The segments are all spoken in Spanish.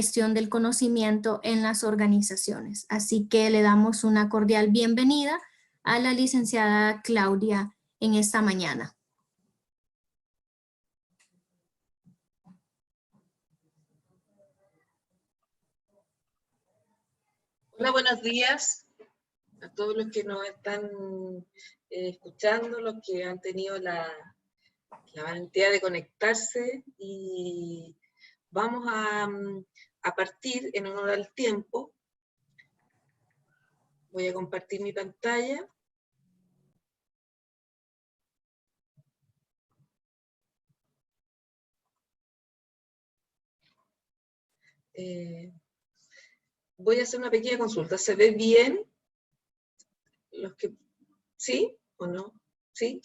gestión del conocimiento en las organizaciones. Así que le damos una cordial bienvenida a la licenciada Claudia en esta mañana. Hola, buenos días a todos los que nos están escuchando, los que han tenido la valentía de conectarse, y vamos a partir en honor al tiempo. Voy a compartir mi pantalla. Voy a hacer una pequeña consulta. ¿Se ve bien? ¿Sí o no? ¿Sí?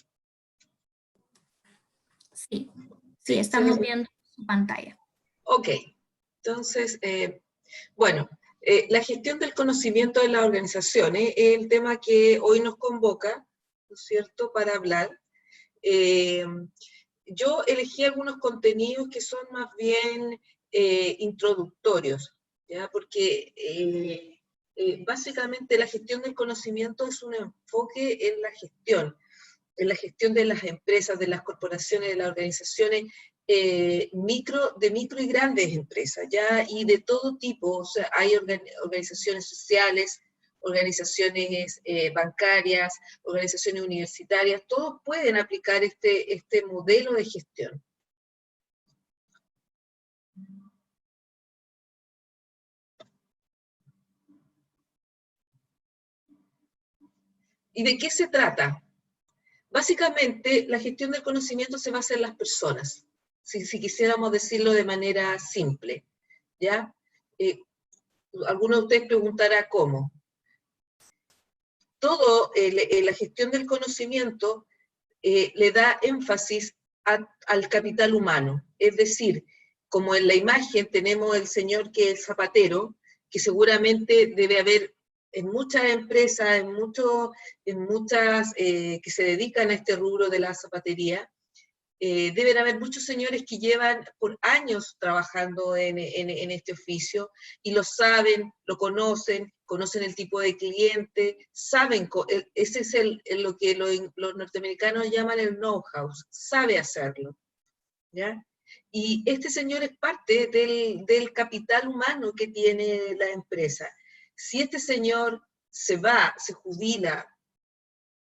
Sí, sí, estamos viendo su pantalla. Ok, entonces, bueno, la gestión del conocimiento de las organizaciones es el tema que hoy nos convoca, ¿no es cierto?, para hablar. Yo elegí algunos contenidos que son más bien introductorios, ¿ya? Porque básicamente la gestión del conocimiento es un enfoque en la gestión de las empresas, de las corporaciones, de las organizaciones, de micro y grandes empresas, ¿ya? Y de todo tipo. O sea, hay organizaciones sociales, organizaciones bancarias, organizaciones universitarias, todos pueden aplicar este modelo de gestión. ¿Y de qué se trata? Básicamente, la gestión del conocimiento se basa en las personas, si quisiéramos decirlo de manera simple, ¿ya? Alguno de ustedes preguntará cómo. La gestión del conocimiento le da énfasis al capital humano, es decir, como en la imagen tenemos el señor que es zapatero, que seguramente debe haber en muchas empresas, en muchas que se dedican a este rubro de la zapatería, deben haber muchos señores que llevan por años trabajando en este oficio y lo saben, lo conocen el tipo de cliente, saben, ese es lo que los norteamericanos llaman el know-how, sabe hacerlo, ¿ya? Y este señor es parte del capital humano que tiene la empresa. Si este señor se va, se jubila,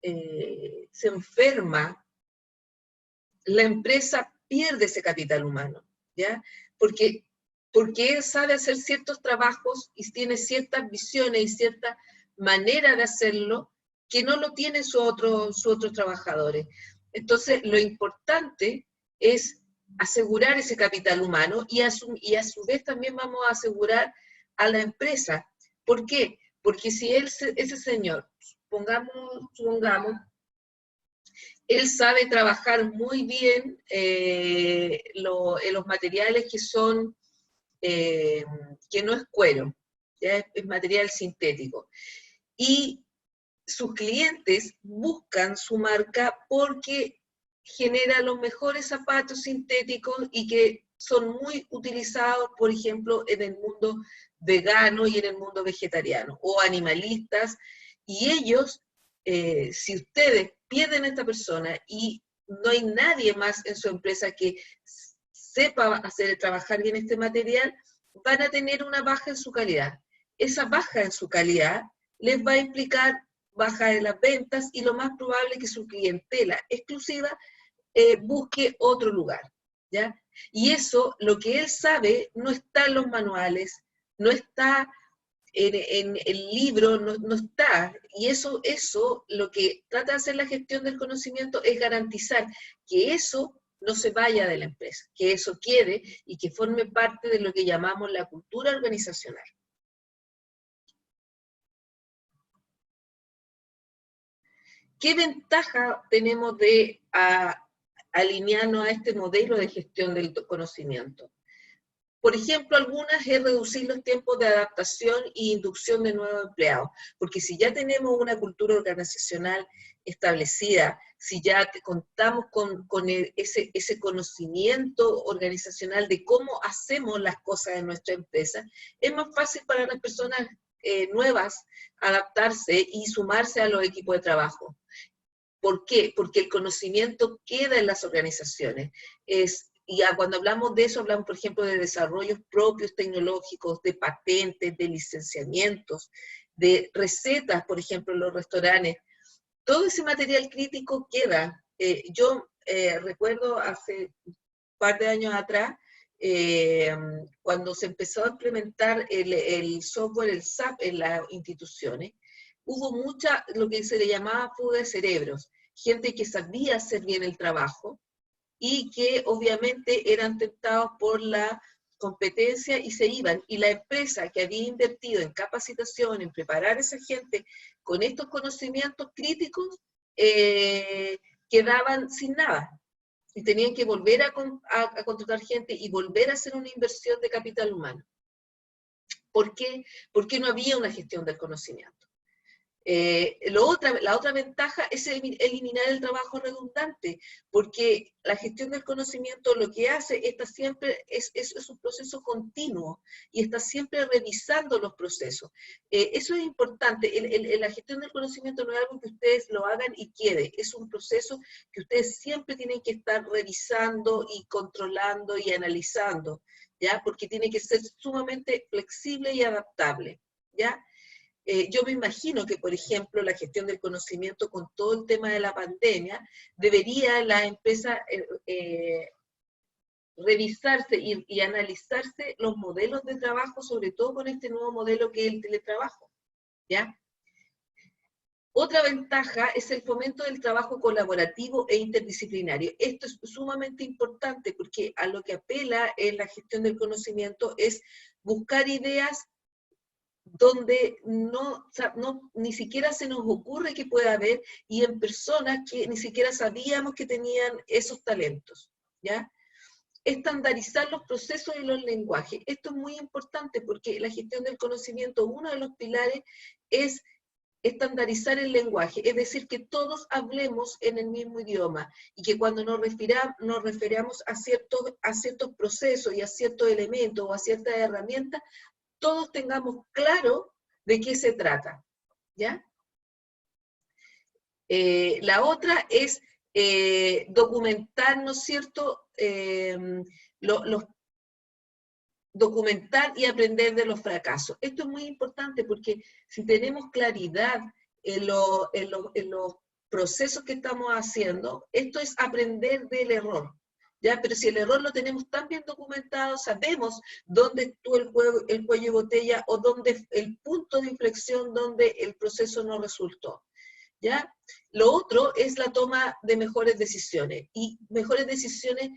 se enferma, la empresa pierde ese capital humano, ¿ya? Porque él sabe hacer ciertos trabajos y tiene ciertas visiones y cierta manera de hacerlo que no lo tienen sus otros trabajadores. Entonces, lo importante es asegurar ese capital humano y a su vez también vamos a asegurar a la empresa. ¿Por qué? Porque si ese señor, supongamos, él sabe trabajar muy bien los materiales que son, que no es cuero, ¿ya? Es material sintético. Y sus clientes buscan su marca porque genera los mejores zapatos sintéticos y que son muy utilizados, por ejemplo, en el mundo vegano y en el mundo vegetariano, o animalistas, y ellos, si ustedes pierden a esta persona y no hay nadie más en su empresa que sepa trabajar bien este material, van a tener una baja en su calidad. Esa baja en su calidad les va a implicar baja de las ventas y lo más probable es que su clientela exclusiva busque otro lugar, ¿ya? Y eso, lo que él sabe, no está en los manuales, no está en el libro, no está. Y eso, lo que trata de hacer la gestión del conocimiento es garantizar que eso no se vaya de la empresa, que eso quede y que forme parte de lo que llamamos la cultura organizacional. ¿Qué ventaja tenemos de alinearnos a este modelo de gestión del conocimiento? Por ejemplo, algunas es reducir los tiempos de adaptación e inducción de nuevos empleados, porque si ya tenemos una cultura organizacional establecida, si ya contamos con ese conocimiento organizacional de cómo hacemos las cosas en nuestra empresa, es más fácil para las personas nuevas adaptarse y sumarse a los equipos de trabajo. ¿Por qué? Porque el conocimiento queda en las organizaciones. Y cuando hablamos de eso, hablamos, por ejemplo, de desarrollos propios tecnológicos, de patentes, de licenciamientos, de recetas, por ejemplo, en los restaurantes. Todo ese material crítico queda. Yo recuerdo hace un par de años atrás, cuando se empezó a implementar el software, el SAP en las instituciones, hubo mucha, lo que se le llamaba fuga de cerebros, gente que sabía hacer bien el trabajo, y que obviamente eran tentados por la competencia y se iban. Y la empresa que había invertido en capacitación, en preparar a esa gente con estos conocimientos críticos, quedaban sin nada. Y tenían que volver a contratar gente y volver a hacer una inversión de capital humano. ¿Por qué? Porque no había una gestión del conocimiento. La otra ventaja es eliminar el trabajo redundante, porque la gestión del conocimiento lo que hace es un proceso continuo y está siempre revisando los procesos. Eso es importante. La gestión del conocimiento no es algo que ustedes lo hagan y quede, es un proceso que ustedes siempre tienen que estar revisando y controlando y analizando, ¿ya? Porque tiene que ser sumamente flexible y adaptable, ¿ya? Yo me imagino que, por ejemplo, la gestión del conocimiento con todo el tema de la pandemia, debería la empresa revisarse y analizarse los modelos de trabajo, sobre todo con este nuevo modelo que es el teletrabajo, ¿ya? Otra ventaja es el fomento del trabajo colaborativo e interdisciplinario. Esto es sumamente importante porque a lo que apela en la gestión del conocimiento es buscar ideas donde ni siquiera se nos ocurre que pueda haber, y en personas que ni siquiera sabíamos que tenían esos talentos, ¿ya? Estandarizar los procesos y los lenguajes. Esto es muy importante porque la gestión del conocimiento, uno de los pilares es estandarizar el lenguaje, es decir, que todos hablemos en el mismo idioma, y que cuando nos referamos a ciertos procesos y a ciertos elementos o a ciertas herramientas, todos tengamos claro de qué se trata, ¿ya? La otra es documentar, ¿no es cierto?, documentar y aprender de los fracasos. Esto es muy importante porque si tenemos claridad en los procesos que estamos haciendo, esto es aprender del error, ¿ya? Pero si el error lo tenemos tan bien documentado, sabemos dónde estuvo el cuello de botella o dónde el punto de inflexión donde el proceso no resultó, ¿ya? Lo otro es la toma de mejores decisiones, y mejores decisiones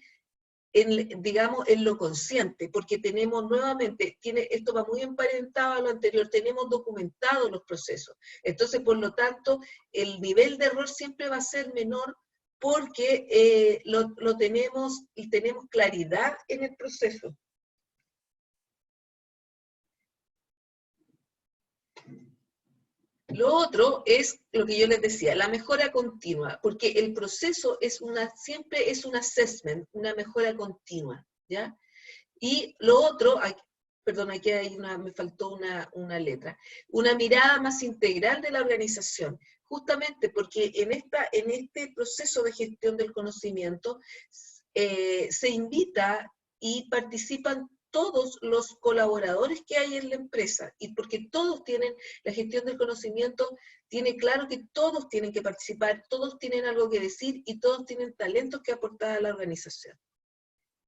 digamos, en lo consciente, porque tenemos nuevamente, esto va muy emparentado a lo anterior, tenemos documentados los procesos. Entonces, por lo tanto, el nivel de error siempre va a ser menor porque lo tenemos y tenemos claridad en el proceso. Lo otro es lo que yo les decía, la mejora continua, porque el proceso siempre es un assessment, una mejora continua, ¿ya? Y lo otro, perdón, aquí me faltó una letra, una mirada más integral de la organización, justamente porque en este proceso de gestión del conocimiento se invita y participan todos los colaboradores que hay en la empresa, y porque todos tienen, la gestión del conocimiento tiene claro que todos tienen que participar, todos tienen algo que decir y todos tienen talentos que aportar a la organización,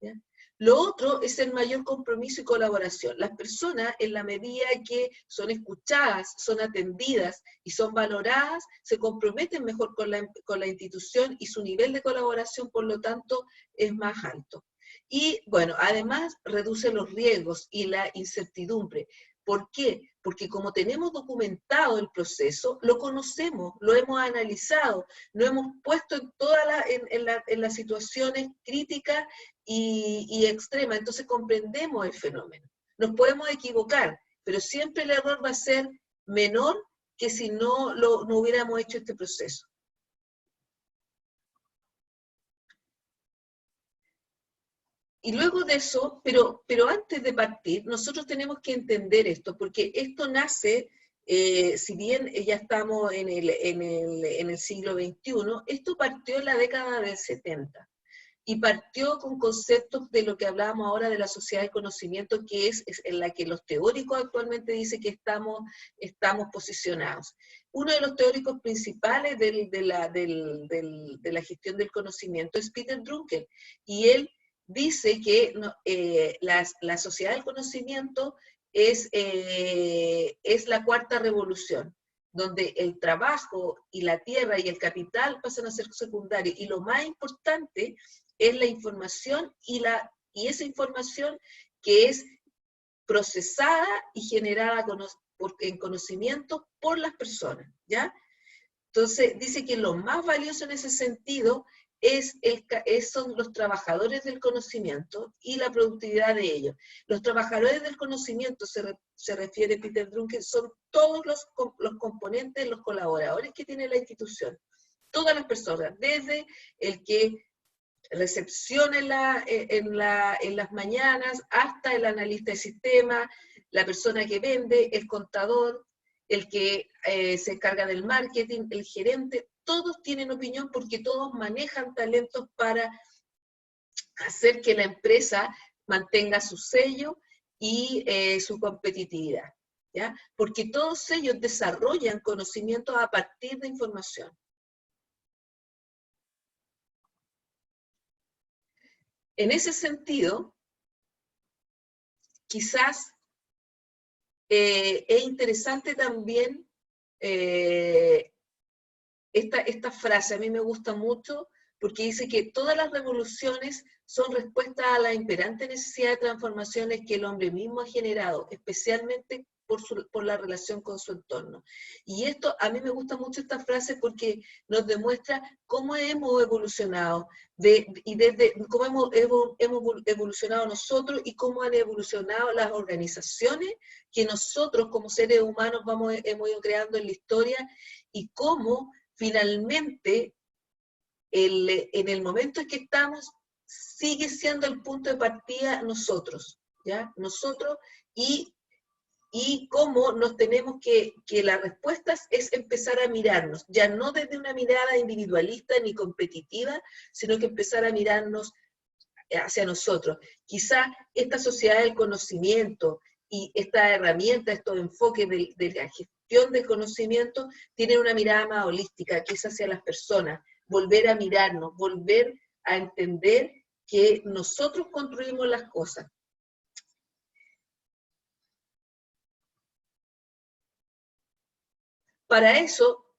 ¿ya? Lo otro es el mayor compromiso y colaboración. Las personas, en la medida que son escuchadas, son atendidas y son valoradas, se comprometen mejor con la institución, y su nivel de colaboración, por lo tanto, es más alto. Y, bueno, además reduce los riesgos y la incertidumbre. ¿Por qué? Porque como tenemos documentado el proceso, lo conocemos, lo hemos analizado, lo hemos puesto en las situaciones críticas y extrema, entonces comprendemos el fenómeno. Nos podemos equivocar, pero siempre el error va a ser menor que si no hubiéramos hecho este proceso. Y luego de eso, pero antes de partir, nosotros tenemos que entender esto, porque esto nace, si bien ya estamos en el siglo XXI, esto partió en la década del 70. Y partió con conceptos de lo que hablábamos ahora de la sociedad del conocimiento, que es en la que los teóricos actualmente dicen que estamos posicionados. Uno de los teóricos principales de la gestión del conocimiento es Peter Drucker, y él dice que la sociedad del conocimiento es la cuarta revolución, donde el trabajo y la tierra y el capital pasan a ser secundarios, y lo más importante es la información y esa información que es procesada y generada en conocimiento por las personas, ¿ya? Entonces, dice que lo más valioso en ese sentido son los trabajadores del conocimiento y la productividad de ellos. Los trabajadores del conocimiento, se refiere Peter Drucker, son todos los componentes, los colaboradores que tiene la institución. Todas las personas, desde el que recepciona en las mañanas hasta el analista de sistema, la persona que vende, el contador, el que se encarga del marketing, el gerente, todos tienen opinión porque todos manejan talentos para hacer que la empresa mantenga su sello y su competitividad, ¿ya? Porque todos ellos desarrollan conocimientos a partir de información. En ese sentido, quizás es interesante también esta frase, a mí me gusta mucho, porque dice que todas las revoluciones son respuestas a la imperante necesidad de transformaciones que el hombre mismo ha generado, especialmente por la relación con su entorno. Y esto, a mí me gusta mucho esta frase porque nos demuestra cómo hemos evolucionado, cómo hemos evolucionado nosotros y cómo han evolucionado las organizaciones que nosotros como seres humanos hemos ido creando en la historia, y cómo finalmente en el momento en que estamos sigue siendo el punto de partida nosotros, ¿ya? Nosotros, y cómo nos tenemos que la respuesta es empezar a mirarnos, ya no desde una mirada individualista ni competitiva, sino que empezar a mirarnos hacia nosotros. Quizá esta sociedad del conocimiento y esta herramienta, estos enfoques de la gestión del conocimiento, tienen una mirada más holística, que es hacia las personas, volver a mirarnos, volver a entender que nosotros construimos las cosas. Para eso,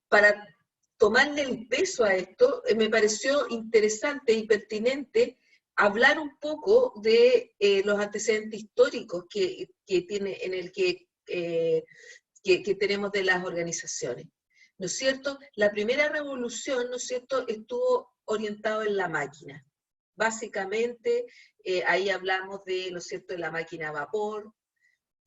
para tomarle el peso a esto, me pareció interesante y pertinente hablar un poco de los antecedentes históricos que tenemos de las organizaciones. ¿No es cierto? La primera revolución, ¿no es cierto?, estuvo orientado en la máquina. Básicamente, ahí hablamos de, ¿no es cierto?, de la máquina a vapor,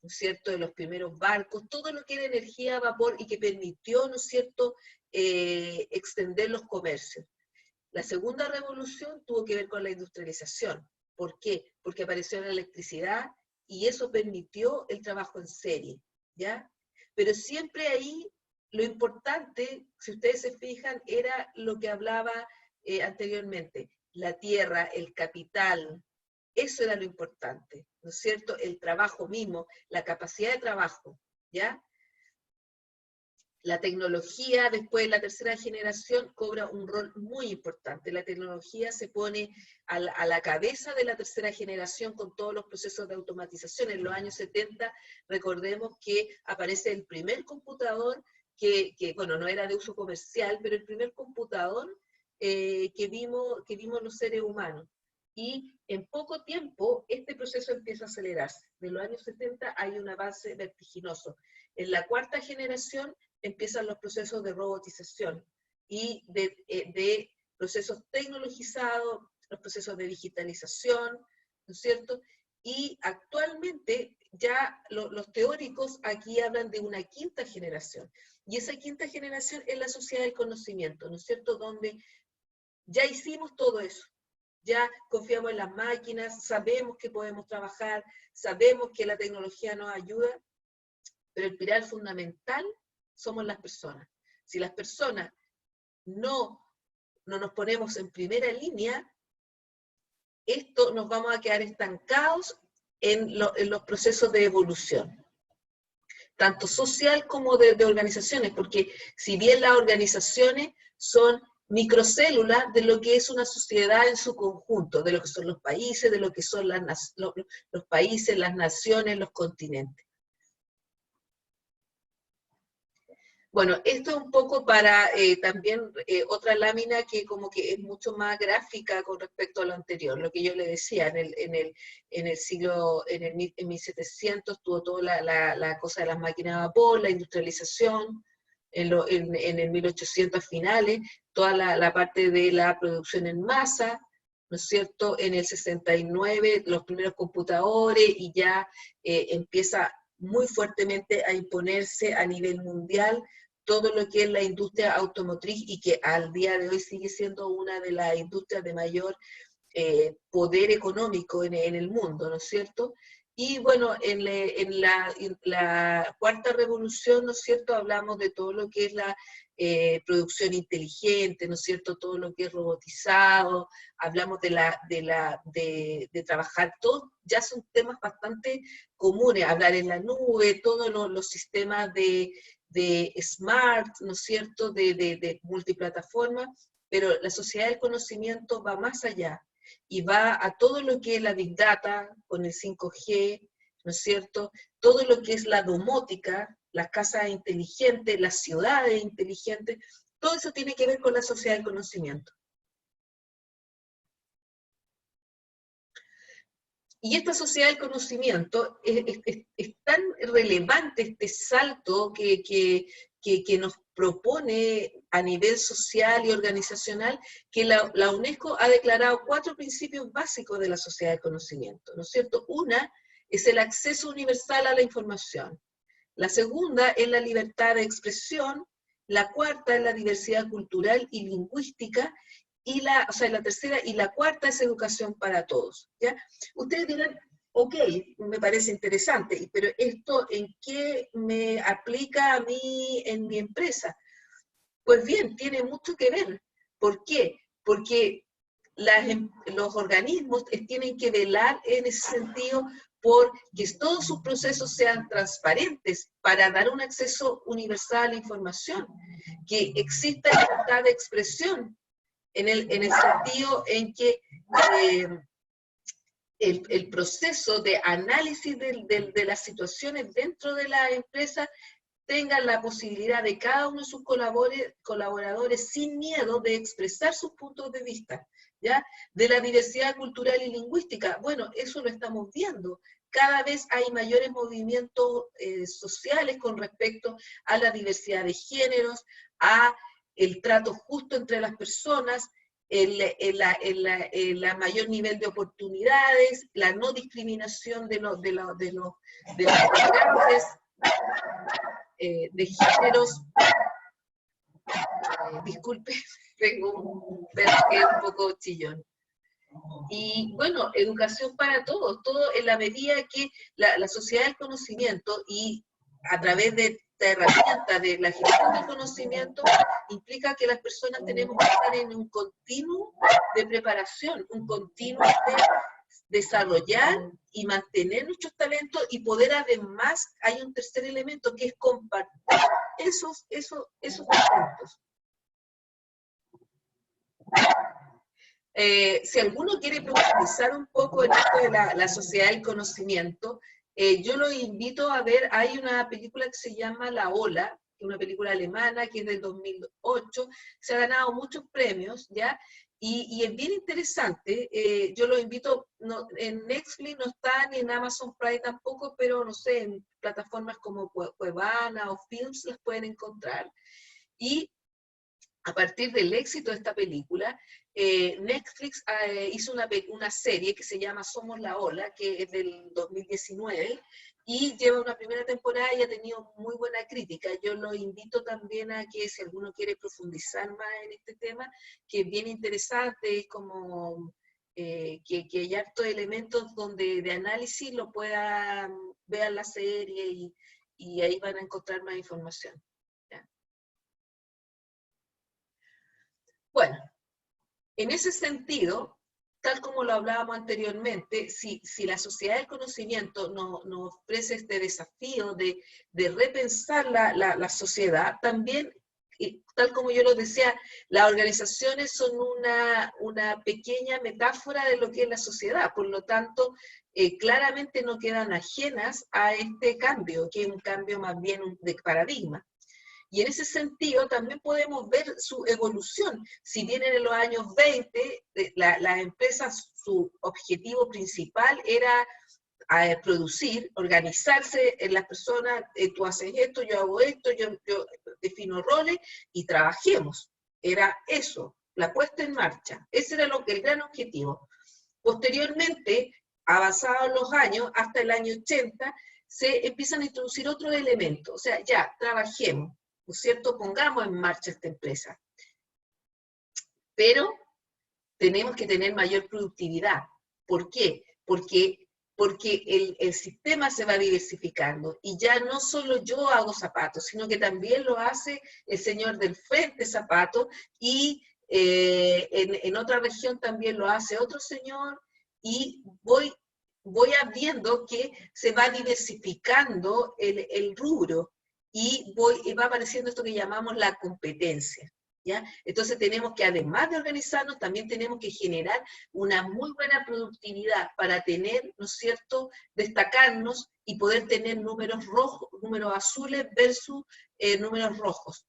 ¿no es cierto?, de los primeros barcos, todo lo que era energía a vapor y que permitió, ¿no es cierto?, extender los comercios. La segunda revolución tuvo que ver con la industrialización. ¿Por qué? Porque apareció la electricidad y eso permitió el trabajo en serie, ¿ya? Pero siempre ahí lo importante, si ustedes se fijan, era lo que hablaba anteriormente, la tierra, el capital, eso era lo importante, ¿no es cierto? El trabajo mismo, la capacidad de trabajo, ¿ya? La tecnología, después de la tercera generación, cobra un rol muy importante. La tecnología se pone a la cabeza de la tercera generación con todos los procesos de automatización. En los años 70, recordemos que aparece el primer computador que bueno, no era de uso comercial, pero el primer computador que vimos los seres humanos. Y en poco tiempo, este proceso empieza a acelerarse. De los años 70 hay un avance vertiginoso. En la cuarta generación empiezan los procesos de robotización y de procesos tecnologizados, los procesos de digitalización, ¿no es cierto? Y actualmente ya los teóricos aquí hablan de una quinta generación, y esa quinta generación es la sociedad del conocimiento, ¿no es cierto? Donde ya hicimos todo eso, ya confiamos en las máquinas, sabemos que podemos trabajar, sabemos que la tecnología nos ayuda, pero el pilar fundamental somos las personas. Si las personas no nos ponemos en primera línea, nos vamos a quedar estancados en los procesos de evolución, tanto social como de organizaciones, porque si bien las organizaciones son microcélulas de lo que es una sociedad en su conjunto, de lo que son los países, de lo que son los países, las naciones, los continentes. Bueno, esto es un poco para también otra lámina que como que es mucho más gráfica con respecto a lo anterior, lo que yo le decía, en 1700 tuvo toda la cosa de las máquinas de vapor, la industrialización, en el 1800 finales, toda la parte de la producción en masa, ¿no es cierto? En el 69 los primeros computadores y ya empieza muy fuertemente a imponerse a nivel mundial todo lo que es la industria automotriz y que al día de hoy sigue siendo una de las industrias de mayor poder económico en el mundo, ¿no es cierto? Y bueno, en la cuarta revolución, ¿no es cierto?, hablamos de todo lo que es la producción inteligente, ¿no es cierto?, todo lo que es robotizado, hablamos de trabajar, todo, ya son temas bastante comunes, hablar en la nube, todos los sistemas de smart, ¿no es cierto?, de multiplataforma, pero la sociedad del conocimiento va más allá y va a todo lo que es la Big Data con el 5G, ¿no es cierto?, todo lo que es la domótica, las casas inteligentes, las ciudades inteligentes, todo eso tiene que ver con la sociedad del conocimiento. Y esta sociedad del conocimiento es tan relevante este salto que nos propone a nivel social y organizacional, que la UNESCO ha declarado 4 principios básicos de la sociedad del conocimiento, ¿no es cierto? Una es el acceso universal a la información. La segunda es la libertad de expresión. La cuarta es la diversidad cultural y lingüística. Y la tercera y la cuarta es educación para todos, ¿ya? Ustedes dirán, ok, me parece interesante, pero ¿esto en qué me aplica a mí en mi empresa? Pues bien, tiene mucho que ver. ¿Por qué? Porque los organismos tienen que velar en ese sentido por que todos sus procesos sean transparentes para dar un acceso universal a la información, que exista libertad de expresión, en el sentido en que el proceso de análisis de las situaciones dentro de la empresa tenga la posibilidad de cada uno de sus colaboradores sin miedo de expresar sus puntos de vista, ¿ya? De la diversidad cultural y lingüística, bueno, eso lo estamos viendo. Cada vez hay mayores movimientos sociales con respecto a la diversidad de géneros, a el trato justo entre las personas, el mayor nivel de oportunidades, la no discriminación de los migrantes, de géneros. Disculpe, tengo un perro que es un poco chillón. Y bueno, educación para todos, todo en la medida que la sociedad del conocimiento y a través de esta herramienta de la gestión del conocimiento implica que las personas tenemos que estar en un continuo de preparación, un continuo de desarrollar y mantener nuestros talentos y poder además, hay un tercer elemento que es compartir esos talentos. Si alguno quiere profundizar un poco en esto de la sociedad del conocimiento, yo lo invito a ver, hay una película que se llama La Ola, que es una película alemana que es del 2008, se ha ganado muchos premios, ¿ya? Y es bien interesante, yo lo invito, en Netflix no está, ni en Amazon Prime tampoco, pero no sé, en plataformas como Cuevana o Films las pueden encontrar. Y a partir del éxito de esta película, Netflix hizo una serie que se llama Somos la Ola, que es del 2019, y lleva una primera temporada y ha tenido muy buena crítica. Yo lo invito también a que si alguno quiere profundizar más en este tema, que es bien interesante, es como que hay hartos elementos donde de análisis lo puedan ver la serie y ahí van a encontrar más información. ¿Ya? Bueno, en ese sentido, tal como lo hablábamos anteriormente, si la sociedad del conocimiento nos ofrece este desafío de repensar la sociedad, también, tal como yo lo decía, las organizaciones son una pequeña metáfora de lo que es la sociedad, por lo tanto, claramente no quedan ajenas a este cambio, que es un cambio más bien de paradigma. Y en ese sentido también podemos ver su evolución. Si bien en los años 20, las empresas, su objetivo principal era producir, organizarse en las personas, tú haces esto, yo hago esto, yo defino roles y trabajemos. Era eso, la puesta en marcha. Ese era el gran objetivo. Posteriormente, avanzados los años, hasta el año 80, se empiezan a introducir otros elementos. O sea, ya, trabajemos. ¿No es cierto? Pongamos en marcha esta empresa. Pero tenemos que tener mayor productividad. ¿Por qué? Porque el sistema se va diversificando y ya no solo yo hago zapatos, sino que también lo hace el señor del frente zapatos y en otra región también lo hace otro señor y voy viendo que se va diversificando el rubro. Y va apareciendo esto que llamamos la competencia, ¿ya? Entonces tenemos que, además de organizarnos, también tenemos que generar una muy buena productividad para tener, ¿no es cierto?, destacarnos y poder tener números rojos, números azules versus números rojos.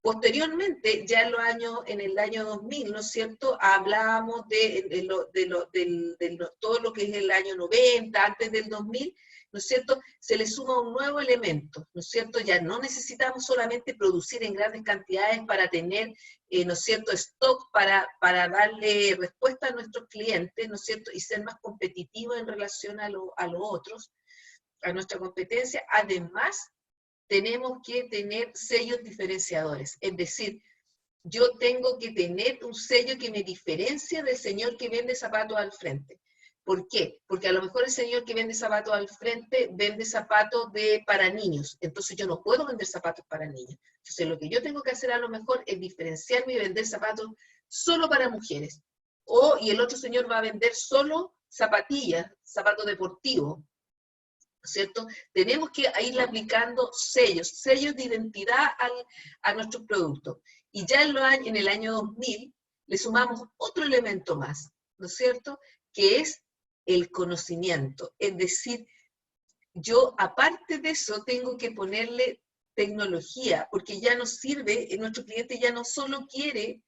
Posteriormente, ya en el año 2000, ¿no es cierto?, hablábamos de todo lo que es el año 90, antes del 2000, ¿no es cierto?, se le suma un nuevo elemento, ¿no es cierto?, ya no necesitamos solamente producir en grandes cantidades para tener, ¿no es cierto?, stock para darle respuesta a nuestros clientes, ¿no es cierto?, y ser más competitivos en relación a los otros, a nuestra competencia. Además, tenemos que tener sellos diferenciadores, es decir, yo tengo que tener un sello que me diferencie del señor que vende zapatos al frente. ¿Por qué? Porque a lo mejor el señor que vende zapatos al frente vende zapatos para niños, entonces yo no puedo vender zapatos para niños. Entonces lo que yo tengo que hacer a lo mejor es diferenciarme y vender zapatos solo para mujeres. Y el otro señor va a vender solo zapatillas, zapatos deportivos, ¿cierto? Tenemos que ir aplicando sellos de identidad a nuestros productos. Y ya en el año 2000 le sumamos otro elemento más, ¿no es cierto?, que es el conocimiento. Es decir, yo aparte de eso tengo que ponerle tecnología, porque ya nos sirve, nuestro cliente ya no solo quiere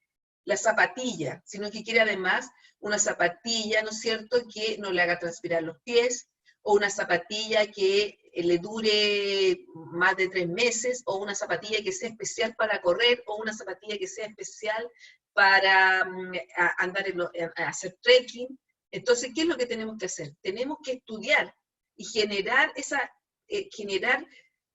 la zapatilla, sino que quiere además una zapatilla, ¿no es cierto?, que no le haga transpirar los pies, o una zapatilla que le dure más de 3 meses, o una zapatilla que sea especial para correr, o una zapatilla que sea especial para hacer trekking. Entonces, ¿qué es lo que tenemos que hacer? Tenemos que estudiar y generar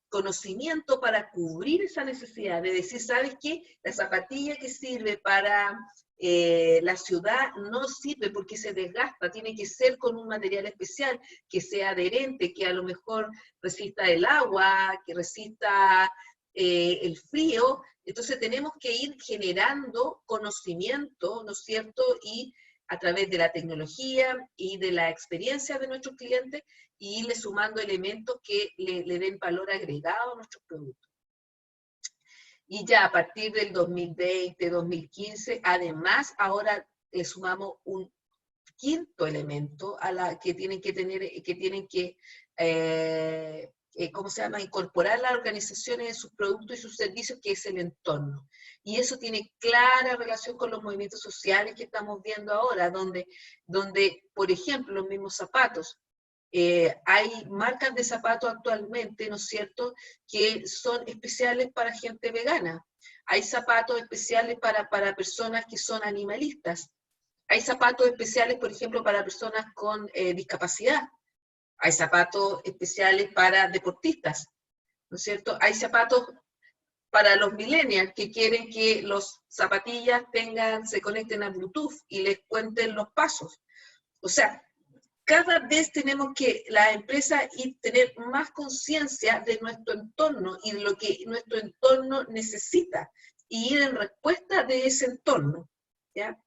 conocimiento para cubrir esa necesidad, de decir, ¿sabes qué? La zapatilla que sirve para la ciudad no sirve porque se desgasta, tiene que ser con un material especial, que sea adherente, que a lo mejor resista el agua, que resista el frío. Entonces tenemos que ir generando conocimiento, ¿no es cierto?, y a través de la tecnología y de la experiencia de nuestros clientes, y irle sumando elementos que le den valor agregado a nuestros productos. Y ya a partir del 2020, 2015, además, ahora le sumamos un quinto elemento que tienen que ¿cómo se llama?, incorporar las organizaciones en sus productos y sus servicios, que es el entorno. Y eso tiene clara relación con los movimientos sociales que estamos viendo ahora, donde por ejemplo, los mismos zapatos, Hay marcas de zapatos actualmente, ¿no es cierto?, que son especiales para gente vegana. Hay zapatos especiales para personas que son animalistas. Hay zapatos especiales, por ejemplo, para personas con discapacidad. Hay zapatos especiales para deportistas, ¿no es cierto? Hay zapatos para los millennials que quieren que los zapatillas se conecten a Bluetooth y les cuenten los pasos. O sea, cada vez tenemos que, la empresa, tener más conciencia de nuestro entorno y de lo que nuestro entorno necesita y ir en respuesta de ese entorno, ¿ya?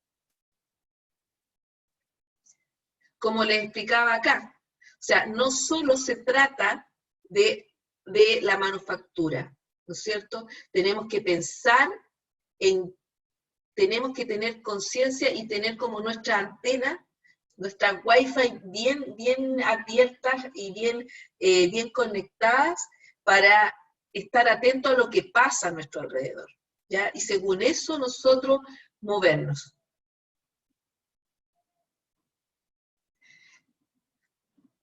Como les explicaba acá, o sea, no solo se trata de la manufactura, ¿no es cierto? Tenemos que pensar tenemos que tener conciencia y tener como nuestra antena, nuestras Wi-Fi bien abiertas y bien conectadas para estar atentos a lo que pasa a nuestro alrededor, ¿ya? Y según eso nosotros movernos.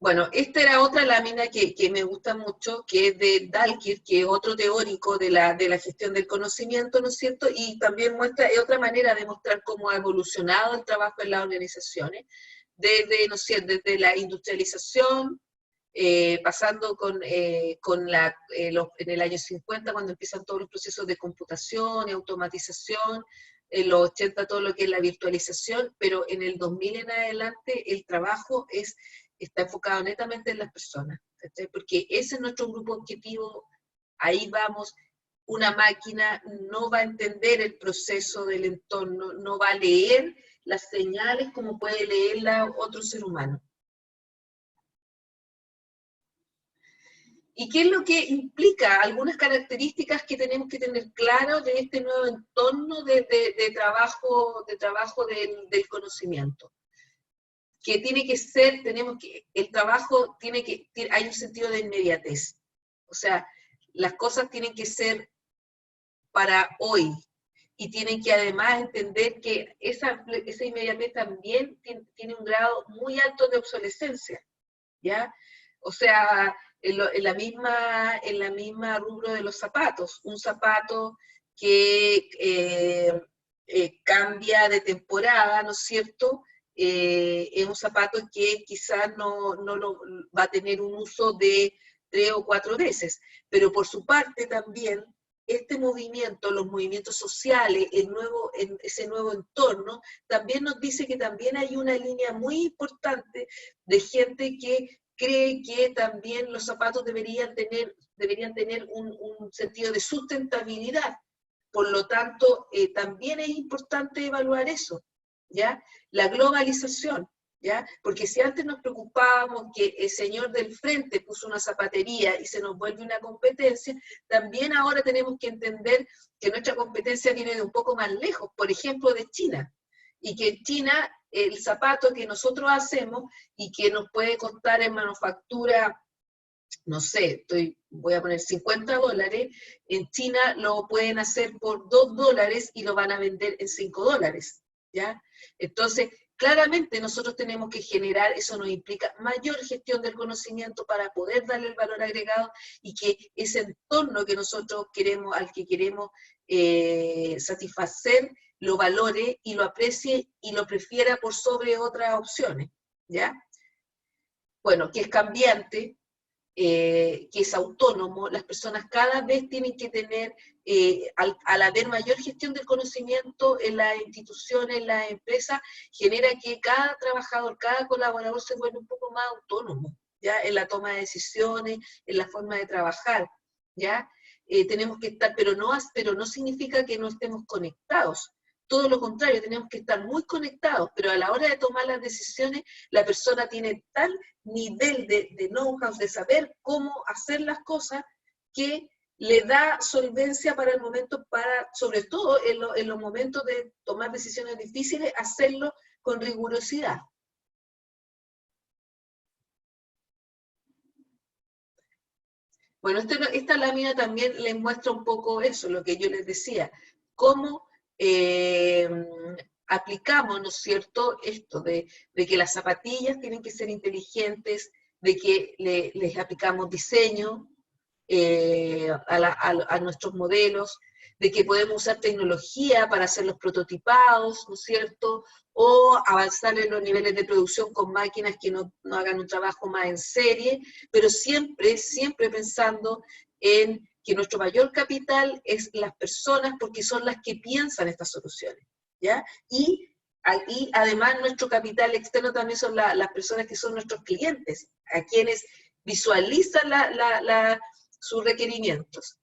Bueno, esta era otra lámina que me gusta mucho, que es de Dalkir, que es otro teórico de la gestión del conocimiento, ¿no es cierto? Y también muestra, es otra manera de mostrar cómo ha evolucionado el trabajo en las organizaciones, ¿no es cierto?, desde la industrialización, pasando en el año 50, cuando empiezan todos los procesos de computación y automatización, en los 80 todo lo que es la virtualización, pero en el 2000 en adelante el trabajo está enfocado netamente en las personas, ¿cachai? Porque ese es nuestro grupo objetivo, ahí vamos. Una máquina no va a entender el proceso del entorno, no va a leer las señales como puede leerla otro ser humano. ¿Y qué es lo que implica? Algunas características que tenemos que tener claro de este nuevo entorno de trabajo del conocimiento. Que tiene que ser, el trabajo hay un sentido de inmediatez. O sea, las cosas tienen que ser para hoy, y tienen que además entender que esa inmediatez también tiene un grado muy alto de obsolescencia, ¿ya? O sea, en la misma rubro de los zapatos, un zapato que cambia de temporada, ¿no es cierto?, es un zapato que quizás no va a tener un uso de 3 o 4 veces, pero por su parte también este movimiento, los movimientos sociales, ese nuevo entorno, también nos dice que también hay una línea muy importante de gente que cree que también los zapatos deberían tener un sentido de sustentabilidad. Por lo tanto, también es importante evaluar eso, ¿ya? La globalización, ¿ya? Porque si antes nos preocupábamos que el señor del frente puso una zapatería y se nos vuelve una competencia, también ahora tenemos que entender que nuestra competencia viene de un poco más lejos, por ejemplo, de China, y que en China el zapato que nosotros hacemos y que nos puede costar en manufactura, no sé, voy a poner $50, en China lo pueden hacer por $2 y lo van a vender en $5, ¿ya? Entonces, claramente nosotros tenemos que generar, eso nos implica mayor gestión del conocimiento para poder darle el valor agregado y que ese entorno que nosotros queremos, al que queremos satisfacer, lo valore y lo aprecie y lo prefiera por sobre otras opciones, ¿ya? Bueno, que es cambiante, que es autónomo, las personas cada vez tienen que tener, al haber mayor gestión del conocimiento en las instituciones, en las empresas, genera que cada trabajador, cada colaborador se vuelve un poco más autónomo, ¿ya? En la toma de decisiones, en la forma de trabajar, ¿ya? Tenemos que estar, pero no significa que no estemos conectados. Todo lo contrario, tenemos que estar muy conectados, pero a la hora de tomar las decisiones, la persona tiene tal nivel de know-how, de saber cómo hacer las cosas, que le da solvencia para el momento, sobre todo en los momentos de tomar decisiones difíciles, hacerlo con rigurosidad. Bueno, esta lámina también les muestra un poco eso, lo que yo les decía, cómo aplicamos, ¿no es cierto?, esto de que las zapatillas tienen que ser inteligentes, de que les aplicamos diseño a nuestros modelos, de que podemos usar tecnología para hacer los prototipados, ¿no es cierto? O avanzar en los niveles de producción con máquinas que no hagan un trabajo más en serie, pero siempre, siempre pensando en que nuestro mayor capital es las personas, porque son las que piensan estas soluciones, ¿ya? Y además nuestro capital externo también son las personas que son nuestros clientes, a quienes visualizan sus requerimientos.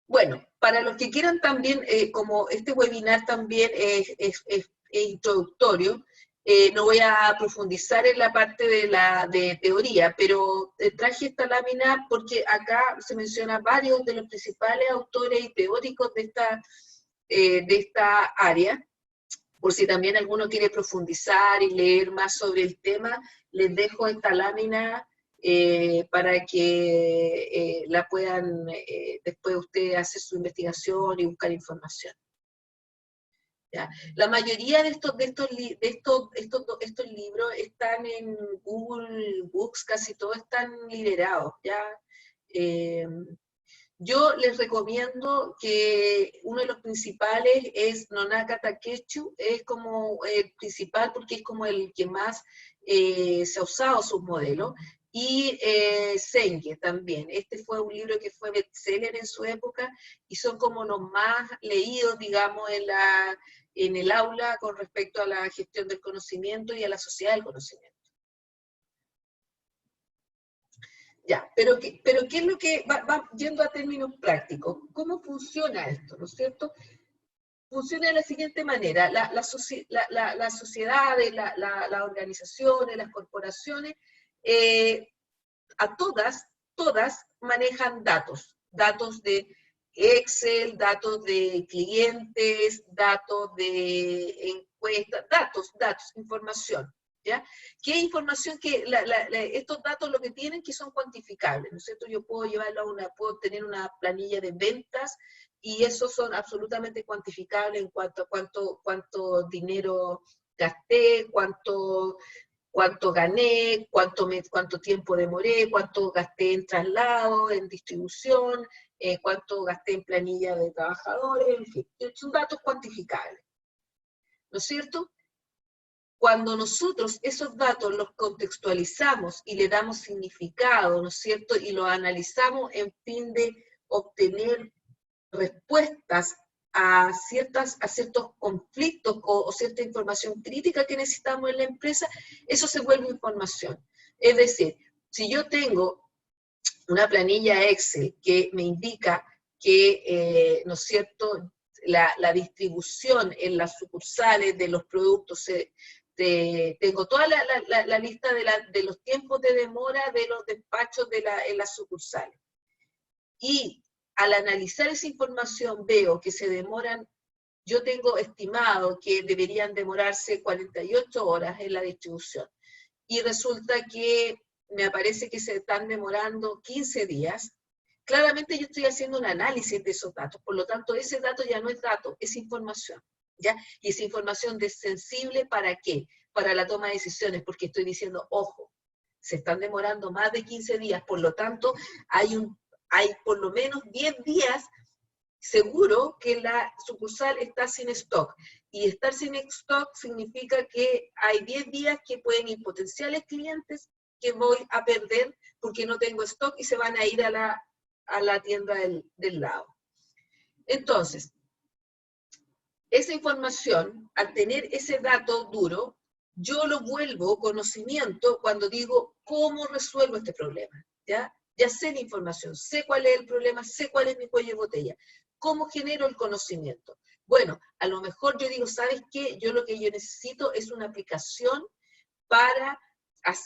Bueno, para los que quieran también, como este webinar también es introductorio, no voy a profundizar en la parte de teoría, pero traje esta lámina porque acá se menciona varios de los principales autores y teóricos de esta área. Por si también alguno quiere profundizar y leer más sobre el tema, les dejo esta lámina para que la puedan después ustedes hacer su investigación y buscar información. ¿Ya? La mayoría de estos libros están en Google Books, casi todos están liberados, ¿ya? Yo les recomiendo que uno de los principales es Nonaka Takechu, es como el principal porque es como el que más se ha usado sus modelos, y Senge también. Este fue un libro que fue bestseller en su época y son como los más leídos, digamos, en el aula con respecto a la gestión del conocimiento y a la sociedad del conocimiento. Ya, pero ¿qué es lo que va yendo a términos prácticos? ¿Cómo funciona esto, no es cierto? Funciona de la siguiente manera. Las sociedades, las organizaciones, las corporaciones, a todas manejan datos. Datos de Excel, datos de clientes, datos de encuestas, datos, información. ¿Ya? ¿Qué información que estos datos lo que tienen que son cuantificables, ¿no es cierto? Yo puedo puedo tener una planilla de ventas y esos son absolutamente cuantificables en cuanto a cuánto dinero gasté, cuánto gané, cuánto tiempo demoré, cuánto gasté en traslado, en distribución, cuánto gasté en planilla de trabajadores, en fin, son datos cuantificables, ¿no es cierto? Cuando nosotros esos datos los contextualizamos y le damos significado, ¿no es cierto?, y los analizamos en fin de obtener respuestas a ciertos conflictos o cierta información crítica que necesitamos en la empresa, eso se vuelve información. Es decir, si yo tengo una planilla Excel que me indica que, ¿no es cierto?, la distribución en las sucursales de los productos tengo toda la lista de los tiempos de demora de los despachos en las sucursales. Y al analizar esa información veo que se demoran, yo tengo estimado que deberían demorarse 48 horas en la distribución. Y resulta que me aparece que se están demorando 15 días. Claramente yo estoy haciendo un análisis de esos datos, por lo tanto ese dato ya no es dato, es información. ¿Ya? Y esa información es sensible ¿para qué? Para la toma de decisiones, porque estoy diciendo, ojo, se están demorando más de 15 días, por lo tanto, hay por lo menos 10 días seguro que la sucursal está sin stock. Y estar sin stock significa que hay 10 días que pueden ir potenciales clientes que voy a perder porque no tengo stock y se van a ir a la tienda del lado. Entonces, esa información, al tener ese dato duro, yo lo vuelvo conocimiento cuando digo, ¿cómo resuelvo este problema? ¿Ya? Ya sé la información, sé cuál es el problema, sé cuál es mi cuello de botella. ¿Cómo genero el conocimiento? Bueno, a lo mejor yo digo, ¿sabes qué? Lo que yo necesito es una aplicación para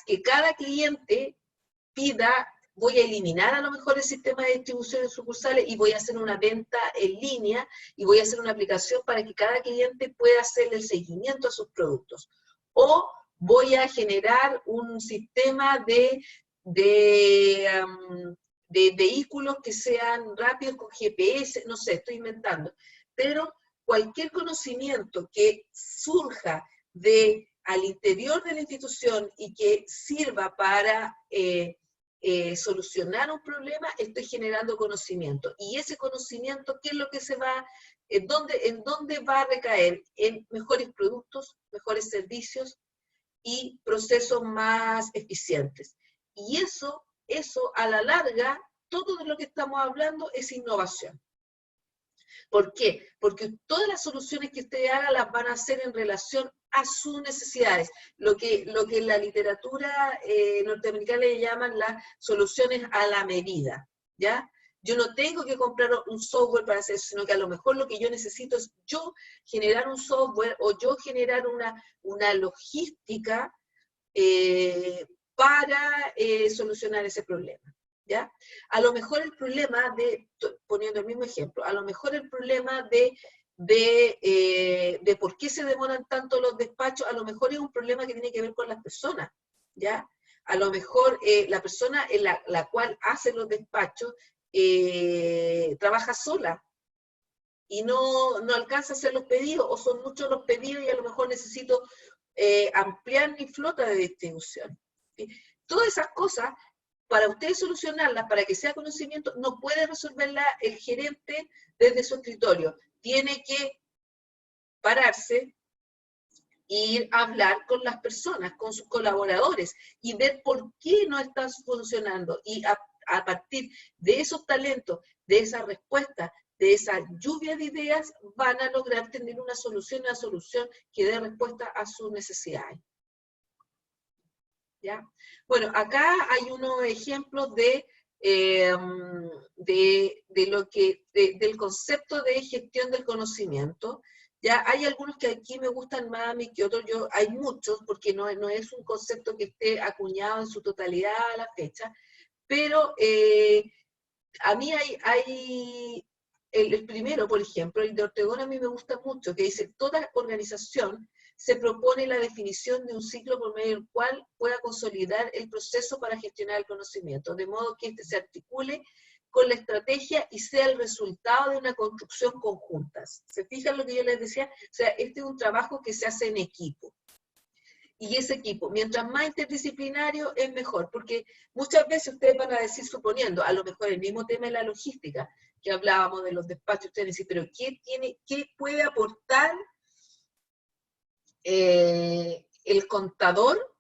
que cada cliente pida, voy a eliminar a lo mejor el sistema de distribución en sucursales y voy a hacer una venta en línea y voy a hacer una aplicación para que cada cliente pueda hacer el seguimiento a sus productos. O voy a generar un sistema de vehículos que sean rápidos con GPS, no sé, estoy inventando. Pero cualquier conocimiento que surja de al interior de la institución y que sirva para solucionar un problema, estoy generando conocimiento. Y ese conocimiento, ¿qué es lo que se va, en dónde va a recaer? En mejores productos, mejores servicios y procesos más eficientes. Y eso a la larga, todo de lo que estamos hablando es innovación. ¿Por qué? Porque todas las soluciones que usted haga las van a hacer en relación a sus necesidades, lo que en la literatura norteamericana le llaman las soluciones a la medida, ¿ya? Yo no tengo que comprar un software para hacer eso, sino que a lo mejor lo que yo necesito es yo generar un software o yo generar una logística para solucionar ese problema, ¿ya? A lo mejor el problema poniendo el mismo ejemplo, a lo mejor el problema de por qué se demoran tanto los despachos, a lo mejor es un problema que tiene que ver con las personas, ¿ya? A lo mejor la persona en la cual hace los despachos trabaja sola y no alcanza a hacer los pedidos, o son muchos los pedidos y a lo mejor necesito ampliar mi flota de distribución. ¿Sí? Todas esas cosas, para ustedes solucionarlas, para que sea conocimiento, no puede resolverla el gerente desde su escritorio. Tiene que pararse, ir a hablar con las personas, con sus colaboradores, y ver por qué no están funcionando. Y a partir de esos talentos, de esa respuesta, de esa lluvia de ideas, van a lograr tener una solución que dé respuesta a sus necesidades. ¿Ya? Bueno, acá hay unos ejemplos del concepto de gestión del conocimiento. Ya hay algunos que aquí me gustan más a mí que otros, hay muchos, porque no es un concepto que esté acuñado en su totalidad a la fecha, pero a mí hay el primero, por ejemplo, el de Ortegón a mí me gusta mucho, que dice, toda organización se propone la definición de un ciclo por medio del cual pueda consolidar el proceso para gestionar el conocimiento, de modo que éste se articule con la estrategia y sea el resultado de una construcción conjunta. ¿Se fijan lo que yo les decía? O sea, este es un trabajo que se hace en equipo. Y ese equipo, mientras más interdisciplinario, es mejor, porque muchas veces ustedes van a decir, suponiendo, a lo mejor el mismo tema de la logística, que hablábamos de los despachos, ustedes dicen, pero ¿qué puede aportar el contador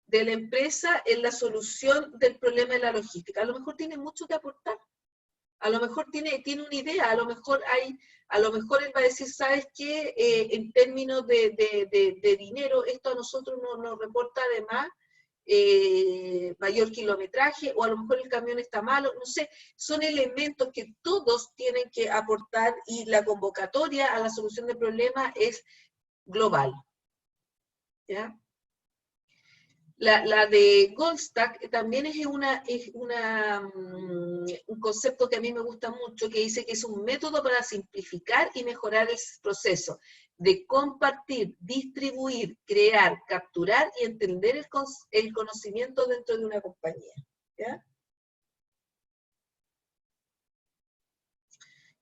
de la empresa en la solución del problema de la logística? A lo mejor tiene mucho que aportar, a lo mejor tiene una idea, a lo mejor él va a decir, ¿sabes qué? En términos de dinero, esto a nosotros nos reporta además mayor kilometraje, o a lo mejor el camión está malo, no sé, son elementos que todos tienen que aportar y la convocatoria a la solución del problema es global. ¿Ya? La de Goldstack también es un concepto que a mí me gusta mucho, que dice que es un método para simplificar y mejorar el proceso de compartir, distribuir, crear, capturar y entender el conocimiento dentro de una compañía. ¿Ya?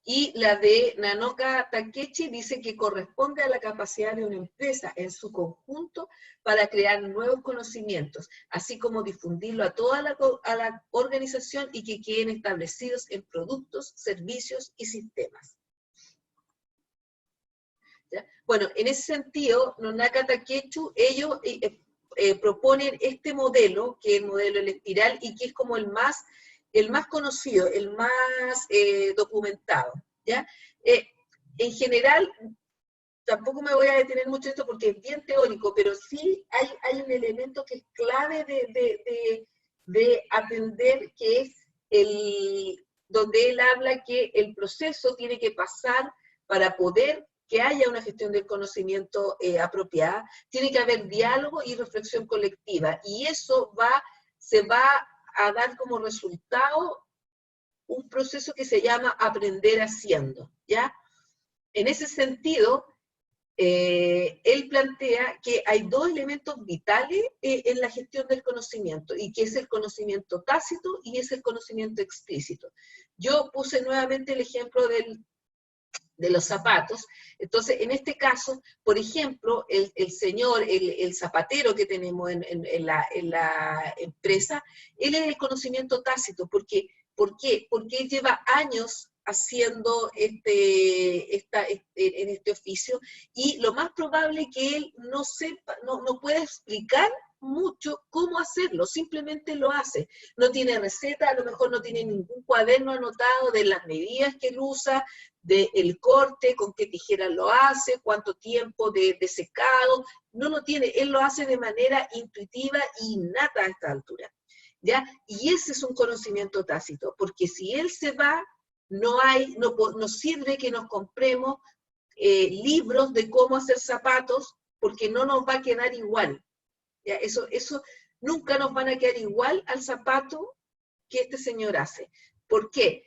Y la de Nanoka Takechi dice que corresponde a la capacidad de una empresa en su conjunto para crear nuevos conocimientos, así como difundirlo a toda la organización y que queden establecidos en productos, servicios y sistemas. ¿Ya? Bueno, en ese sentido, Nanoka Takechi, ellos proponen este modelo, que es el modelo de la espiral, y que es como el más conocido, el más documentado, ¿ya? En general, tampoco me voy a detener mucho en esto porque es bien teórico, pero sí hay un elemento que es clave de atender, que es donde él habla que el proceso tiene que pasar para poder que haya una gestión del conocimiento apropiada, tiene que haber diálogo y reflexión colectiva, y eso se va a dar como resultado un proceso que se llama aprender haciendo, ¿ya? En ese sentido, él plantea que hay dos elementos vitales en la gestión del conocimiento, y que es el conocimiento tácito y es el conocimiento explícito. Yo puse nuevamente el ejemplo de los zapatos. Entonces, en este caso, por ejemplo, el señor, el zapatero que tenemos en la empresa, él es el conocimiento tácito. ¿Por qué? Porque él lleva años haciendo en este oficio, y lo más probable es que él no sepa, no pueda explicar mucho cómo hacerlo, simplemente lo hace. No tiene receta, a lo mejor no tiene ningún cuaderno anotado de las medidas que él usa, del corte, con qué tijera lo hace, cuánto tiempo de secado, no lo tiene, él lo hace de manera intuitiva e innata a esta altura, ¿ya? Y ese es un conocimiento tácito, porque si él se va, no sirve que nos compremos libros de cómo hacer zapatos, porque no nos va a quedar igual, ¿ya? Eso nunca nos van a quedar igual al zapato que este señor hace. ¿Por qué?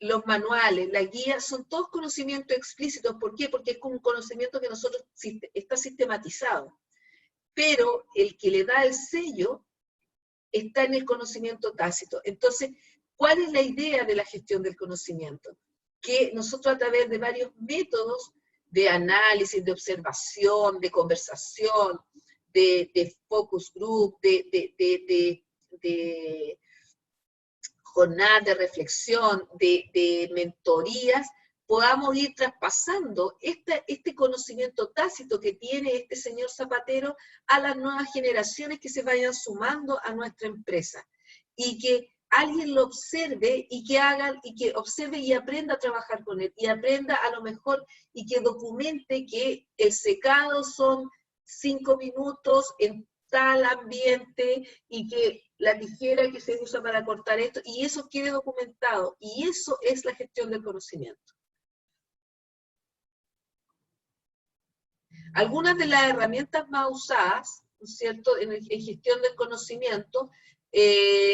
Los manuales, la guía, son todos conocimientos explícitos. ¿Por qué? Porque es como un conocimiento que nosotros está sistematizado. Pero el que le da el sello está en el conocimiento tácito. Entonces, ¿cuál es la idea de la gestión del conocimiento? Que nosotros, a través de varios métodos de análisis, de observación, de conversación, de focus group, de jornadas de reflexión, de mentorías, podamos ir traspasando este conocimiento tácito que tiene este señor zapatero a las nuevas generaciones que se vayan sumando a nuestra empresa, y que alguien lo observe y que observe y aprenda a trabajar con él, y aprenda a lo mejor, y que documente que el secado son 5 minutos en tal ambiente, y que la tijera que se usa para cortar esto, y eso quede documentado, y eso es la gestión del conocimiento. Algunas de las herramientas más usadas, ¿no es cierto?, en gestión del conocimiento,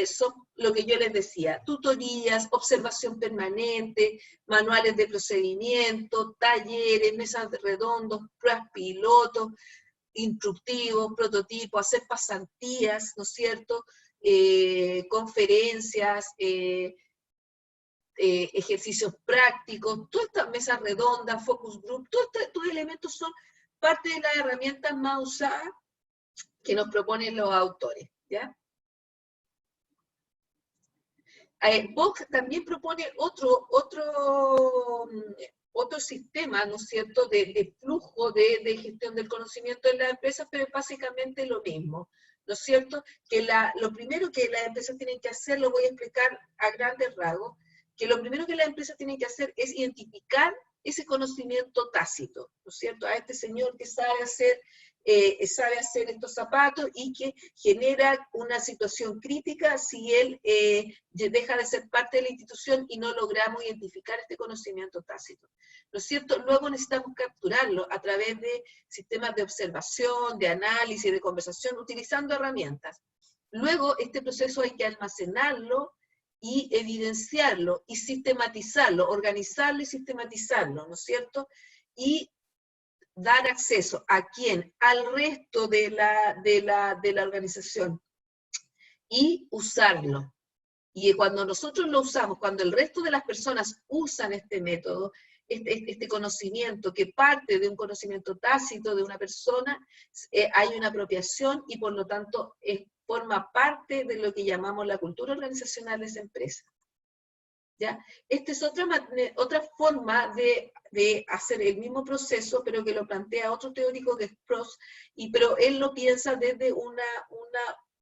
son lo que yo les decía: tutorías, observación permanente, manuales de procedimiento, talleres, mesas redondos, pruebas pilotos, instructivos, prototipos, hacer pasantías, ¿no es cierto?, conferencias, ejercicios prácticos, todas estas mesas redondas, focus group, todos estos elementos son parte de las herramientas más usadas que nos proponen los autores, ¿ya? Vox también propone otro sistema, ¿no es cierto?, de flujo de gestión del conocimiento en las empresas, pero es básicamente lo mismo, ¿no es cierto? Que lo primero que las empresas tienen que hacer, lo voy a explicar a grandes rasgos, que lo primero que las empresas tienen que hacer es identificar ese conocimiento tácito, ¿no es cierto?, a este señor que sabe hacer estos zapatos, y que genera una situación crítica si él deja de ser parte de la institución y no logramos identificar este conocimiento tácito, ¿no es cierto? Luego necesitamos capturarlo a través de sistemas de observación, de análisis, de conversación, utilizando herramientas. Luego este proceso hay que almacenarlo y evidenciarlo y sistematizarlo, organizarlo y sistematizarlo, ¿no es cierto? Y dar acceso a quién, al resto de la organización, y usarlo. Y cuando nosotros lo usamos, cuando el resto de las personas usan este método, este conocimiento que parte de un conocimiento tácito de una persona, hay una apropiación, y por lo tanto forma parte de lo que llamamos la cultura organizacional de esa empresa, ¿ya? Esta es otra forma de hacer el mismo proceso, pero que lo plantea otro teórico, que es Prost, pero él lo piensa desde una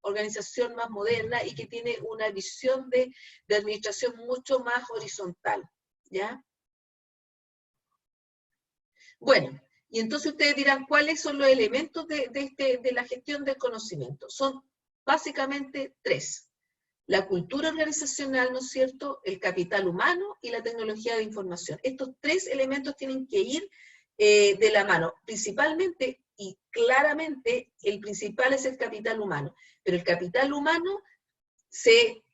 organización más moderna, y que tiene una visión de administración mucho más horizontal, ¿ya? Bueno, y entonces ustedes dirán, ¿cuáles son los elementos de la gestión del conocimiento? Son básicamente 3. La cultura organizacional, ¿no es cierto?, el capital humano y la tecnología de información. Estos 3 elementos tienen que ir de la mano. Principalmente y claramente, el principal es el capital humano. Pero el capital humano se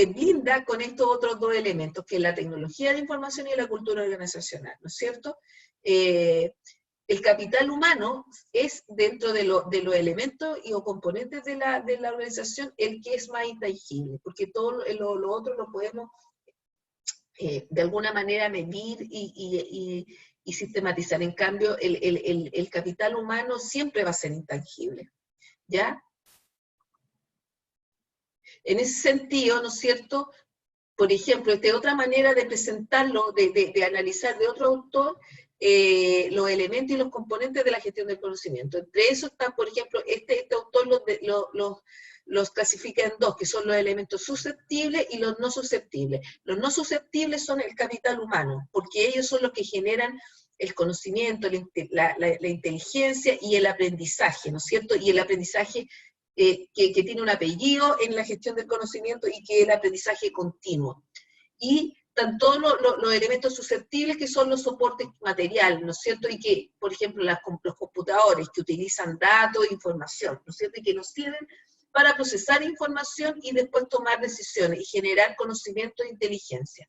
blinda con estos otros 2 elementos, que es la tecnología de información y la cultura organizacional, ¿no es cierto? El capital humano es, dentro de los elementos o componentes de la organización, el que es más intangible, porque todo lo otro lo podemos de alguna manera medir y sistematizar. En cambio, el capital humano siempre va a ser intangible, ¿ya? En ese sentido, ¿no es cierto? Por ejemplo, esta es otra manera de presentarlo, de analizar de otro autor, los elementos y los componentes de la gestión del conocimiento. Entre esos están, por ejemplo, este autor los clasifica en dos, que son los elementos susceptibles y los no susceptibles. Los no susceptibles son el capital humano, porque ellos son los que generan el conocimiento, la inteligencia y el aprendizaje, ¿no es cierto? Y el aprendizaje que tiene un apellido en la gestión del conocimiento y que es el aprendizaje continuo. Y están todos los elementos susceptibles que son los soportes materiales, ¿no es cierto? Y que, por ejemplo, los computadores que utilizan datos e información, ¿no es cierto? Y que nos sirven para procesar información y después tomar decisiones y generar conocimiento e inteligencia.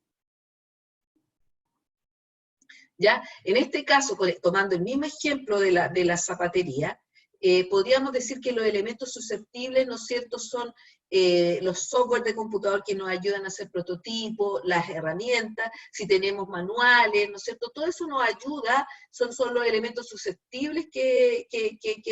¿Ya? En este caso, tomando el mismo ejemplo de la zapatería, podríamos decir que los elementos susceptibles, ¿no es cierto?, son los software de computador que nos ayudan a hacer prototipos, las herramientas, si tenemos manuales, ¿no es cierto?, todo eso nos ayuda, son los elementos susceptibles que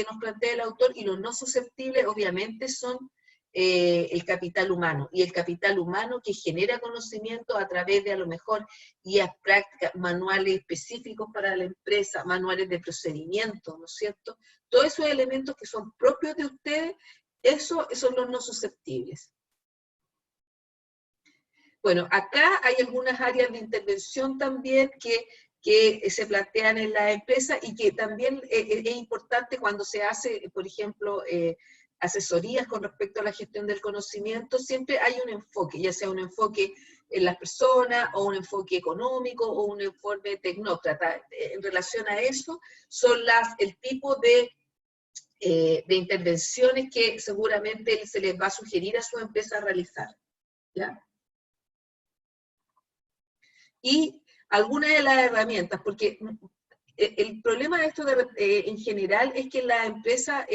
nos plantea el autor, y los no susceptibles obviamente son el capital humano, y el capital humano que genera conocimiento a través de a lo mejor guías prácticas, manuales específicos para la empresa, manuales de procedimiento, ¿no es cierto? Todos esos elementos que son propios de ustedes, esos son los no susceptibles. Bueno, acá hay algunas áreas de intervención también que se plantean en la empresa y que también es importante cuando se hace, por ejemplo, asesorías con respecto a la gestión del conocimiento. Siempre hay un enfoque, ya sea un enfoque en las personas, o un enfoque económico, o un enfoque tecnócrata. En relación a eso, son el tipo de intervenciones que seguramente se les va a sugerir a su empresa realizar, ¿ya? Y algunas de las herramientas, porque el problema de esto en general es que la empresa,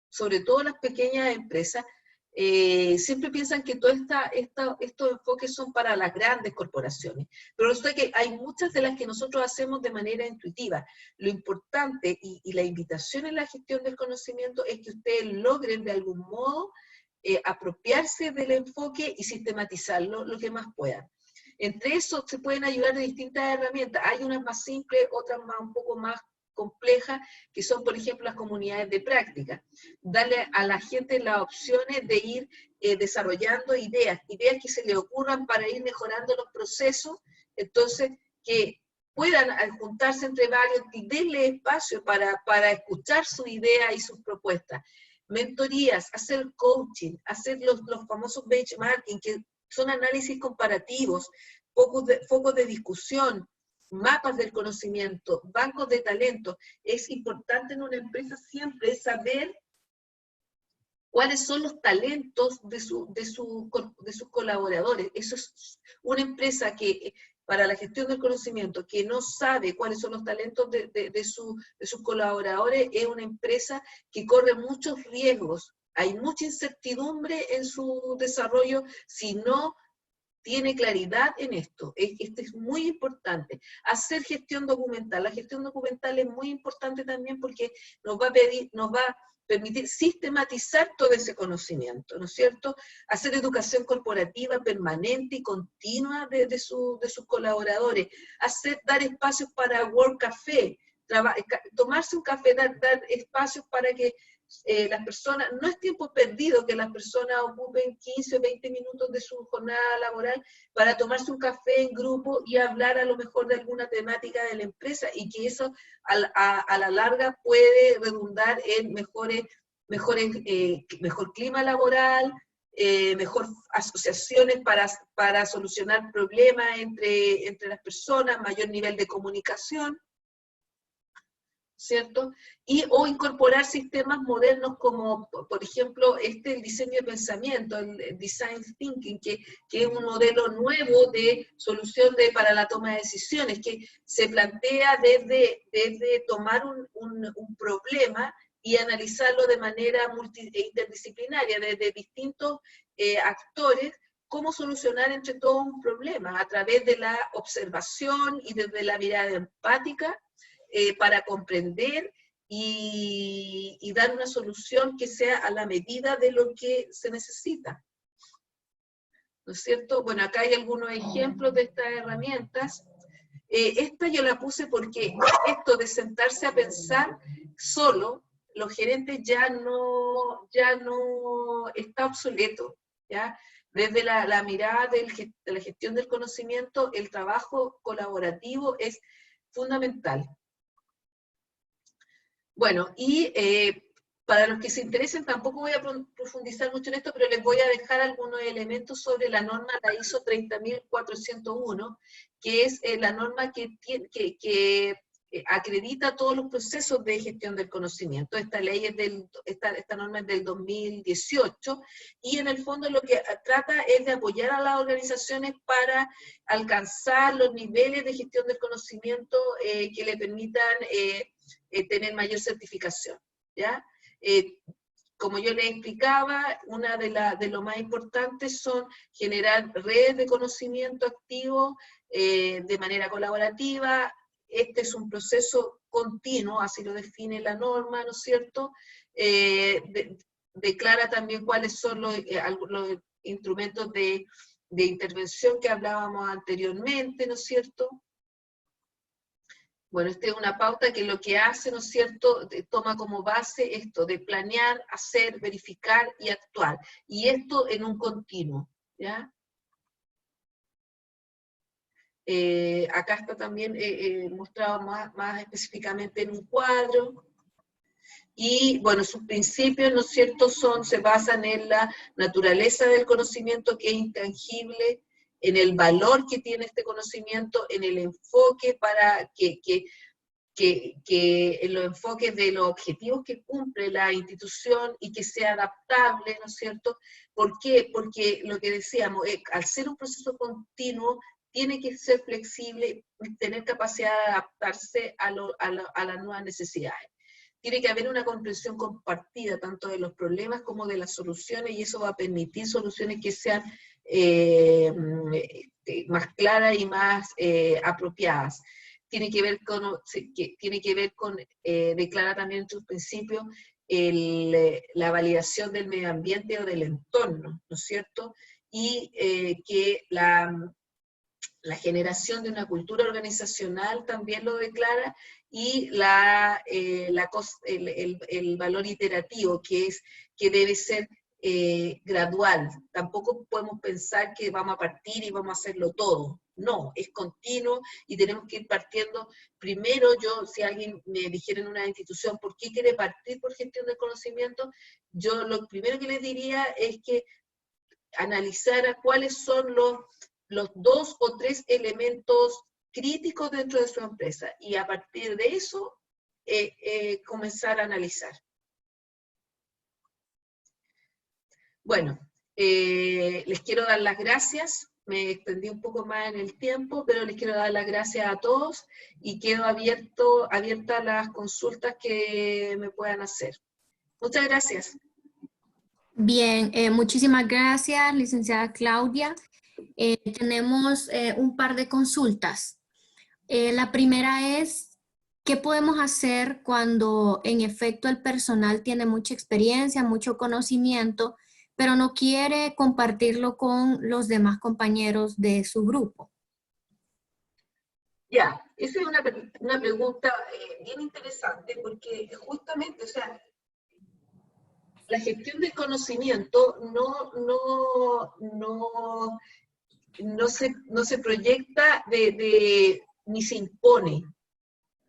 sobre todo las pequeñas empresas, siempre piensan que todos estos enfoques son para las grandes corporaciones, pero resulta que hay muchas de las que nosotros hacemos de manera intuitiva. Lo importante y la invitación en la gestión del conocimiento es que ustedes logren de algún modo apropiarse del enfoque y sistematizarlo lo que más puedan. Entre eso se pueden ayudar de distintas herramientas. Hay unas más simples, otras un poco más complejas, que son, por ejemplo, las comunidades de práctica. Darle a la gente las opciones de ir desarrollando ideas que se le ocurran para ir mejorando los procesos, entonces que puedan juntarse entre varios y denle espacio para escuchar su idea y sus propuestas. Mentorías, hacer coaching, hacer los famosos benchmarking, que son análisis comparativos, focos de discusión, mapas del conocimiento, bancos de talento. Es importante en una empresa siempre saber cuáles son los talentos de sus colaboradores. Eso es una empresa que, para la gestión del conocimiento, que no sabe cuáles son los talentos de sus colaboradores, es una empresa que corre muchos riesgos. Hay mucha incertidumbre en su desarrollo si no tiene claridad en esto. Esto es muy importante. Hacer gestión documental. La gestión documental es muy importante también porque nos va a permitir sistematizar todo ese conocimiento, ¿no es cierto? Hacer educación corporativa permanente y continua de sus colaboradores. Dar espacios para Work Café, tomarse un café, dar espacios para que las personas, no es tiempo perdido que las personas ocupen 15 o 20 minutos de su jornada laboral para tomarse un café en grupo y hablar a lo mejor de alguna temática de la empresa, y que eso a la larga puede redundar en mejor clima laboral, mejor asociaciones para solucionar problemas entre las personas, mayor nivel de comunicación, ¿cierto? O incorporar sistemas modernos como, por ejemplo, el diseño de pensamiento, el design thinking, que es un modelo nuevo de solución para la toma de decisiones, que se plantea desde tomar un problema y analizarlo de manera interdisciplinaria, desde distintos actores, cómo solucionar entre todos un problema, a través de la observación y desde la mirada empática, para comprender y dar una solución que sea a la medida de lo que se necesita. ¿No es cierto? Bueno, acá hay algunos ejemplos de estas herramientas. Esta yo la puse porque esto de sentarse a pensar solo, los gerentes ya no está obsoleto, ¿ya? Desde la mirada de la gestión del conocimiento, el trabajo colaborativo es fundamental. Bueno, y para los que se interesen, tampoco voy a profundizar mucho en esto, pero les voy a dejar algunos elementos sobre la norma, la ISO 30401, que es la norma que acredita todos los procesos de gestión del conocimiento. Esta norma es del 2018, y en el fondo lo que trata es de apoyar a las organizaciones para alcanzar los niveles de gestión del conocimiento que le permitan tener mayor certificación, ¿ya? Como yo les explicaba, una de lo más importantes son generar redes de conocimiento activo de manera colaborativa. Este es un proceso continuo, así lo define la norma, ¿no es cierto? Declara también cuáles son los instrumentos de intervención que hablábamos anteriormente, ¿no es cierto? Bueno, esta es una pauta que lo que hace, ¿no es cierto?, toma como base esto de planear, hacer, verificar y actuar. Y esto en un continuo, ¿ya? Acá está también mostrado más específicamente en un cuadro. Y, bueno, sus principios, ¿no es cierto?, se basan en la naturaleza del conocimiento, que es intangible, en el valor que tiene este conocimiento, en el enfoque para en los enfoques de los objetivos que cumple la institución y que sea adaptable, ¿no es cierto? ¿Por qué? Porque lo que decíamos, al ser un proceso continuo, tiene que ser flexible y tener capacidad de adaptarse a las nuevas necesidades. Tiene que haber una comprensión compartida, tanto de los problemas como de las soluciones, y eso va a permitir soluciones que sean más claras y más apropiadas. Tiene que ver con declara también en sus principios, la validación del medio ambiente o del entorno, ¿no es cierto? Y que la generación de una cultura organizacional también lo declara, y el valor iterativo, que debe ser gradual. Tampoco podemos pensar que vamos a partir y vamos a hacerlo todo. No, es continuo y tenemos que ir partiendo. Primero, si alguien me dijera en una institución, ¿por qué quiere partir por gestión del conocimiento? Yo lo primero que les diría es que analizara cuáles son los 2 o 3 elementos críticos dentro de su empresa, y a partir de eso comenzar a analizar. Bueno, les quiero dar las gracias. Me extendí un poco más en el tiempo, pero les quiero dar las gracias a todos y quedo abierta a las consultas que me puedan hacer. Muchas gracias. Bien, muchísimas gracias, licenciada Claudia. Tenemos un par de consultas. La primera es, ¿qué podemos hacer cuando en efecto el personal tiene mucha experiencia, mucho conocimiento, pero no quiere compartirlo con los demás compañeros de su grupo? Ya, esa es una pregunta bien interesante, porque justamente, o sea, la gestión del conocimiento no se proyecta ni se impone,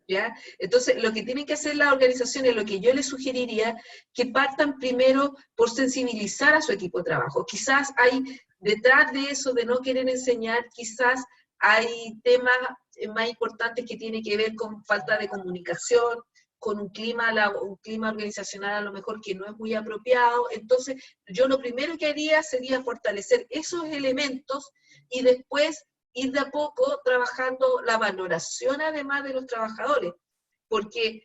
¿ya? Entonces, lo que tienen que hacer las organizaciones, lo que yo les sugeriría, que partan primero por sensibilizar a su equipo de trabajo. Quizás hay, detrás de eso de no querer enseñar, quizás hay temas más importantes que tienen que ver con falta de comunicación, con un clima organizacional a lo mejor que no es muy apropiado. Entonces, yo lo primero que haría sería fortalecer esos elementos y después ir de a poco trabajando la valoración además de los trabajadores, porque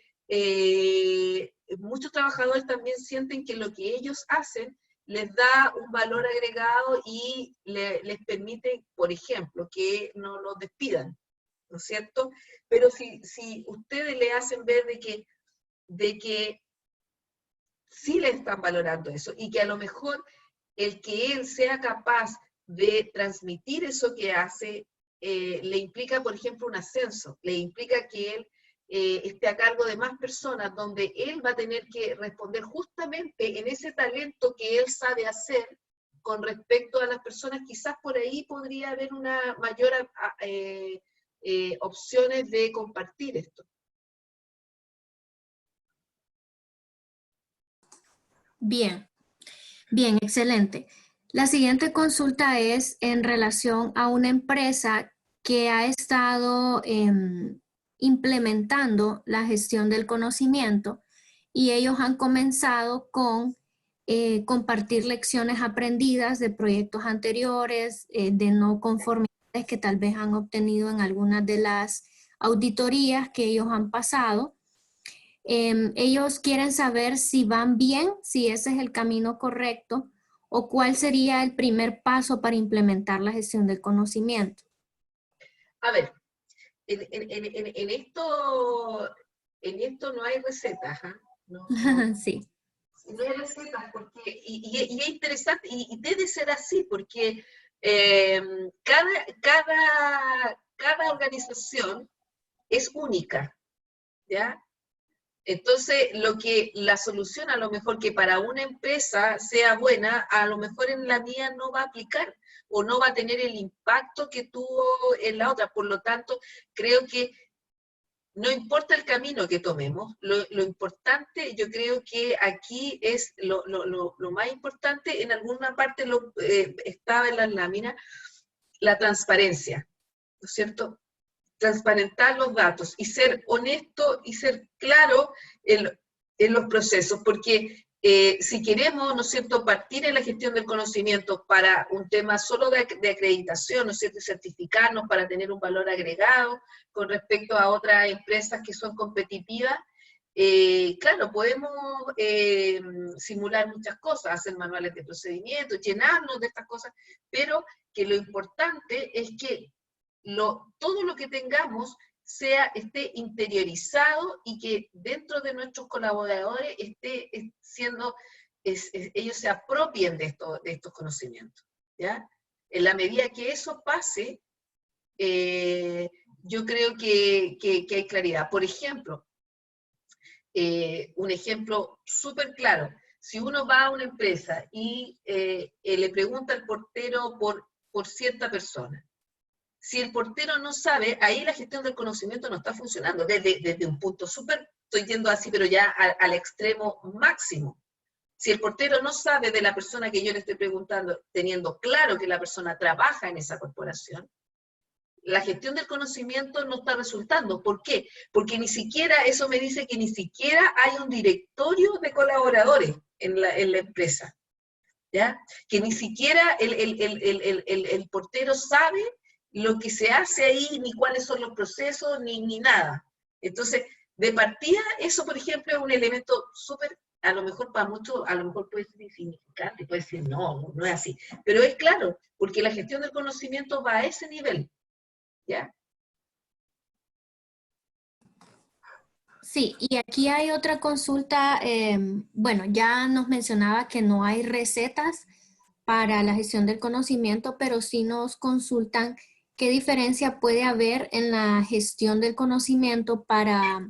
muchos trabajadores también sienten que lo que ellos hacen les da un valor agregado y les permite, por ejemplo, que no los despidan, ¿no es cierto? Pero si ustedes le hacen ver de que sí le están valorando eso y que a lo mejor el que él sea capaz de transmitir eso que hace le implica, por ejemplo, un ascenso, le implica que él esté a cargo de más personas, donde él va a tener que responder justamente en ese talento que él sabe hacer con respecto a las personas, quizás por ahí podría haber una mayor opciones de compartir esto. Bien, bien, excelente. La siguiente consulta es en relación a una empresa que ha estado implementando la gestión del conocimiento y ellos han comenzado con compartir lecciones aprendidas de proyectos anteriores, de no conformidades que tal vez han obtenido en algunas de las auditorías que ellos han pasado. Ellos quieren saber si van bien, si ese es el camino correcto o cuál sería el primer paso para implementar la gestión del conocimiento. A ver, en esto no hay recetas, ¿eh? No, Sí. no hay recetas, porque, y es interesante, y debe ser así, porque cada organización es única, ¿ya? Entonces, la solución a lo mejor que para una empresa sea buena, a lo mejor en la mía no va a aplicar o no va a tener el impacto que tuvo en la otra. Por lo tanto, creo que no importa el camino que tomemos, lo importante, yo creo que aquí es lo más importante, en alguna parte estaba en las láminas, la transparencia, ¿no es cierto? Transparentar los datos y ser honesto y ser claro en los procesos, porque si queremos, ¿no es cierto?, partir en la gestión del conocimiento para un tema solo de acreditación, ¿no es cierto?, y certificarnos para tener un valor agregado con respecto a otras empresas que son competitivas, claro, podemos simular muchas cosas, hacer manuales de procedimiento, llenarnos de estas cosas, pero que lo importante es que todo lo que tengamos esté interiorizado y que dentro de nuestros colaboradores esté siendo, ellos se apropien de estos conocimientos, ¿ya? En la medida que eso pase, yo creo que hay claridad. Por ejemplo, un ejemplo súper claro, si uno va a una empresa y le pregunta al portero por cierta persona, si el portero no sabe, ahí la gestión del conocimiento no está funcionando, desde un punto súper, estoy yendo así, pero ya al extremo máximo. Si el portero no sabe de la persona que yo le estoy preguntando, teniendo claro que la persona trabaja en esa corporación, la gestión del conocimiento no está resultando. ¿Por qué? Porque ni siquiera, eso me dice que ni siquiera hay un directorio de colaboradores en la empresa, ¿ya? Que ni siquiera el portero sabe lo que se hace ahí, ni cuáles son los procesos, ni nada. Entonces, de partida, eso, por ejemplo, es un elemento súper, a lo mejor para muchos, a lo mejor puede ser insignificante, puede decir, no es así. Pero es claro, porque la gestión del conocimiento va a ese nivel, ¿ya? Sí, y aquí hay otra consulta, bueno, ya nos mencionaba que no hay recetas para la gestión del conocimiento, pero sí nos consultan qué diferencia puede haber en la gestión del conocimiento para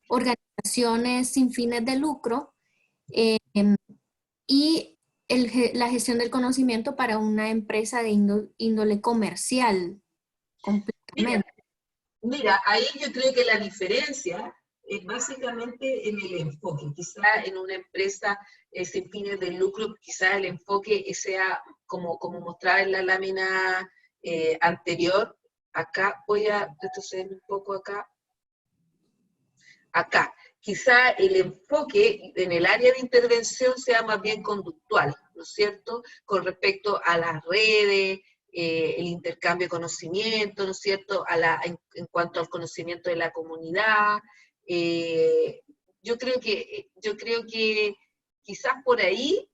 organizaciones sin fines de lucro y la gestión del conocimiento para una empresa de índole comercial Mira, completamente. Mira, ahí yo creo que la diferencia es básicamente en el enfoque. Quizá en una empresa sin fines de lucro, quizá el enfoque sea como mostraba en la lámina anterior. Acá voy a retroceder un poco acá. Quizá el enfoque en el área de intervención sea más bien conductual, ¿no es cierto? Con respecto a las redes, el intercambio de conocimiento, ¿no es cierto? En cuanto al conocimiento de la comunidad. Yo creo que quizás por ahí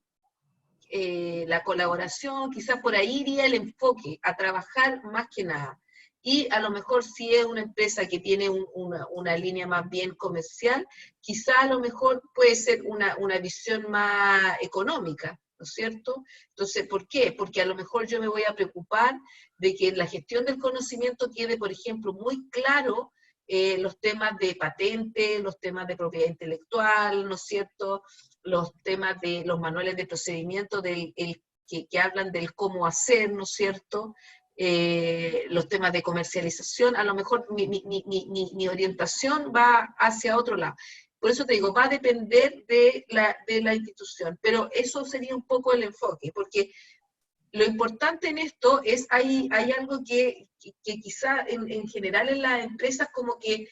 la colaboración, quizás por ahí iría el enfoque, a trabajar más que nada. Y a lo mejor si es una empresa que tiene una línea más bien comercial, quizá a lo mejor puede ser una visión más económica, ¿no es cierto? Entonces, ¿por qué? Porque a lo mejor yo me voy a preocupar de que en la gestión del conocimiento quede, por ejemplo, muy claro los temas de patente, los temas de propiedad intelectual, ¿no es cierto? Los temas de los manuales de procedimiento que hablan del cómo hacer, ¿no es cierto? Los temas de comercialización, a lo mejor mi orientación va hacia otro lado. Por eso te digo, va a depender de la institución, pero eso sería un poco el enfoque, porque lo importante en esto es, hay algo que quizá en general en las empresas como que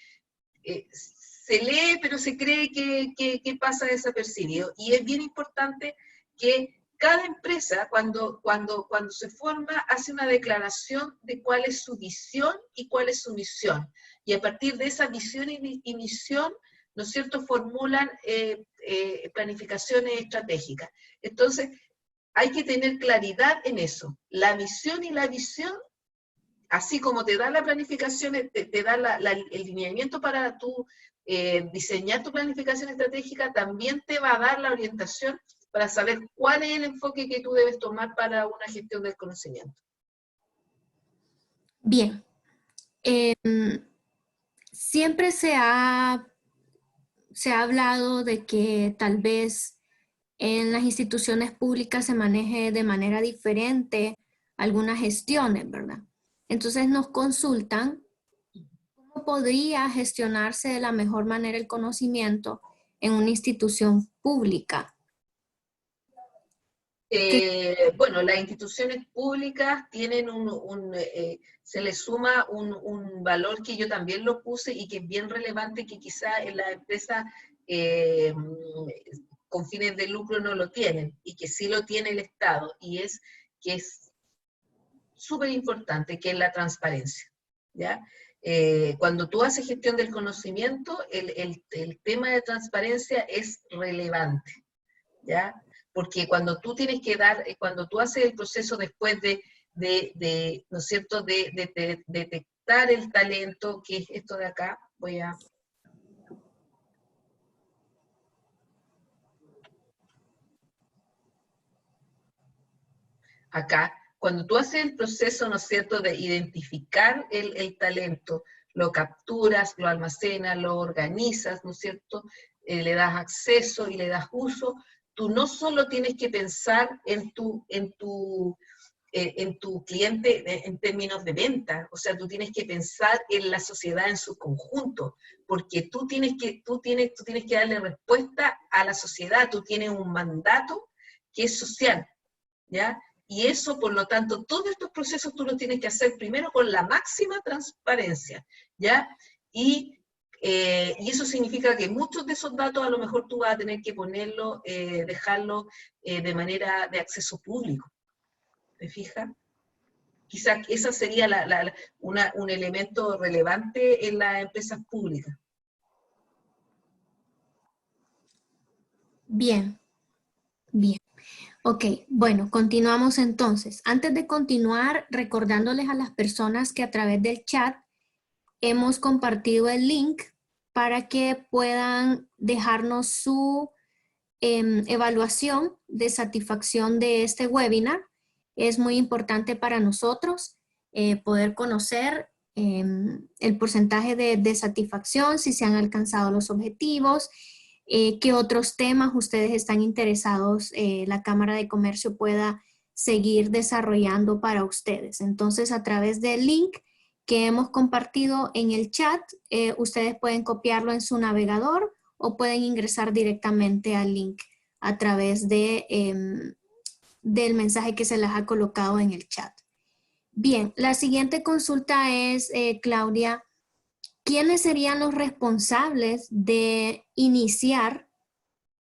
se lee, pero se cree que pasa desapercibido. Y es bien importante que cada empresa, cuando se forma, hace una declaración de cuál es su visión y cuál es su misión. Y a partir de esa visión y misión, ¿no es cierto?, formulan planificaciones estratégicas. Entonces, hay que tener claridad en eso. La misión y la visión, así como te da la planificación, te da el lineamiento para tu diseñar tu planificación estratégica, también te va a dar la orientación para saber cuál es el enfoque que tú debes tomar para una gestión del conocimiento. Bien. Siempre se ha hablado de que tal vez en las instituciones públicas se maneje de manera diferente algunas gestiones, ¿verdad? Entonces nos consultan cómo podría gestionarse de la mejor manera el conocimiento en una institución pública. Bueno, las instituciones públicas tienen se les suma un valor que yo también lo puse y que es bien relevante, que quizá en las empresas con fines de lucro no lo tienen, y que sí lo tiene el Estado, y es que es súper importante, que es la transparencia, ¿ya? Cuando tú haces gestión del conocimiento, el tema de transparencia es relevante, ¿ya? Porque cuando tú tienes que cuando tú haces el proceso después ¿no es cierto?, de detectar el talento, que es esto de acá, acá, cuando tú haces el proceso, ¿no es cierto?, de identificar el talento, lo capturas, lo almacenas, lo organizas, ¿no es cierto?, le das acceso y le das uso, tú no solo tienes que pensar en tu cliente en términos de venta, o sea, tú tienes que pensar en la sociedad en su conjunto, porque tú tienes que darle respuesta a la sociedad, tú tienes un mandato que es social, ¿ya? Y eso, por lo tanto, todos estos procesos tú los tienes que hacer primero con la máxima transparencia, ¿ya? Y eso significa que muchos de esos datos a lo mejor tú vas a tener que ponerlo, dejarlo de manera de acceso público. ¿Te fijas? Quizás esa sería un elemento relevante en las empresas públicas. Bien, bien. Ok, bueno, continuamos entonces. Antes de continuar, recordándoles a las personas que a través del chat hemos compartido el link para que puedan dejarnos su evaluación de satisfacción de este webinar. Es muy importante para nosotros poder conocer el porcentaje de satisfacción, si se han alcanzado los objetivos, qué otros temas ustedes están interesados, la Cámara de Comercio pueda seguir desarrollando para ustedes. Entonces, a través del link que hemos compartido en el chat, ustedes pueden copiarlo en su navegador o pueden ingresar directamente al link a través del mensaje que se les ha colocado en el chat. Bien, la siguiente consulta es, Claudia, ¿quiénes serían los responsables de iniciar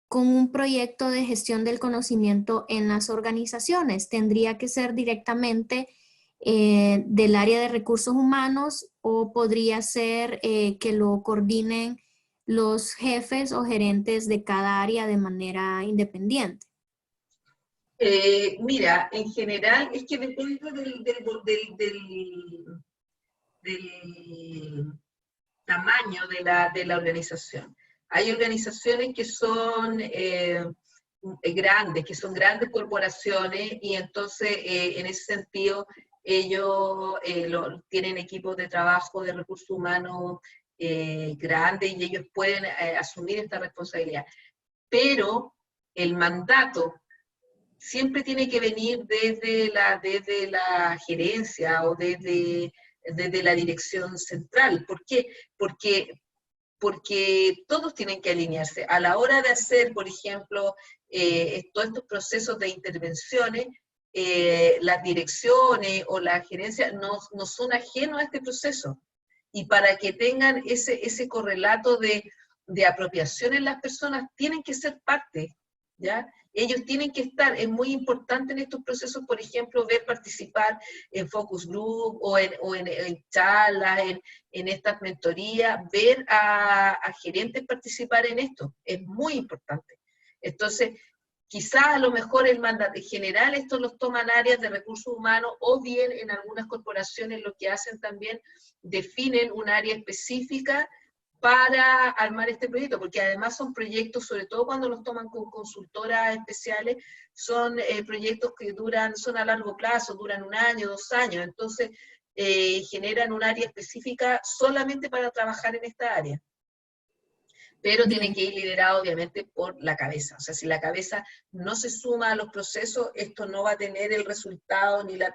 con un proyecto de gestión del conocimiento en las organizaciones? ¿Tendría que ser directamente del área de recursos humanos o podría ser que lo coordinen los jefes o gerentes de cada área de manera independiente? Mira, en general es que depende del tamaño de la organización. Hay organizaciones que son grandes, que son grandes corporaciones, y entonces en ese sentido ellos tienen equipos de trabajo de recursos humanos grandes y ellos pueden asumir esta responsabilidad. Pero el mandato siempre tiene que venir desde la gerencia o desde la dirección central. ¿Por qué? Porque todos tienen que alinearse. A la hora de hacer, por ejemplo, todos estos procesos de intervenciones, las direcciones o la gerencia no son ajenos a este proceso. Y para que tengan ese correlato de apropiación en las personas, tienen que ser parte, ¿ya? Ellos tienen que estar, es muy importante en estos procesos, por ejemplo, ver participar en focus group o en charlas, en estas mentorías, ver a gerentes participar en esto, es muy importante. Entonces, quizás a lo mejor el mandato en general esto los toman áreas de recursos humanos, o bien en algunas corporaciones lo que hacen también, definen un área específica para armar este proyecto, porque además son proyectos, sobre todo cuando los toman con consultoras especiales, son proyectos que son a largo plazo, duran 1 año, 2 años, entonces generan un área específica solamente para trabajar en esta área. Pero tiene que ir liderado obviamente por la cabeza, o sea, si la cabeza no se suma a los procesos, esto no va a tener el resultado ni la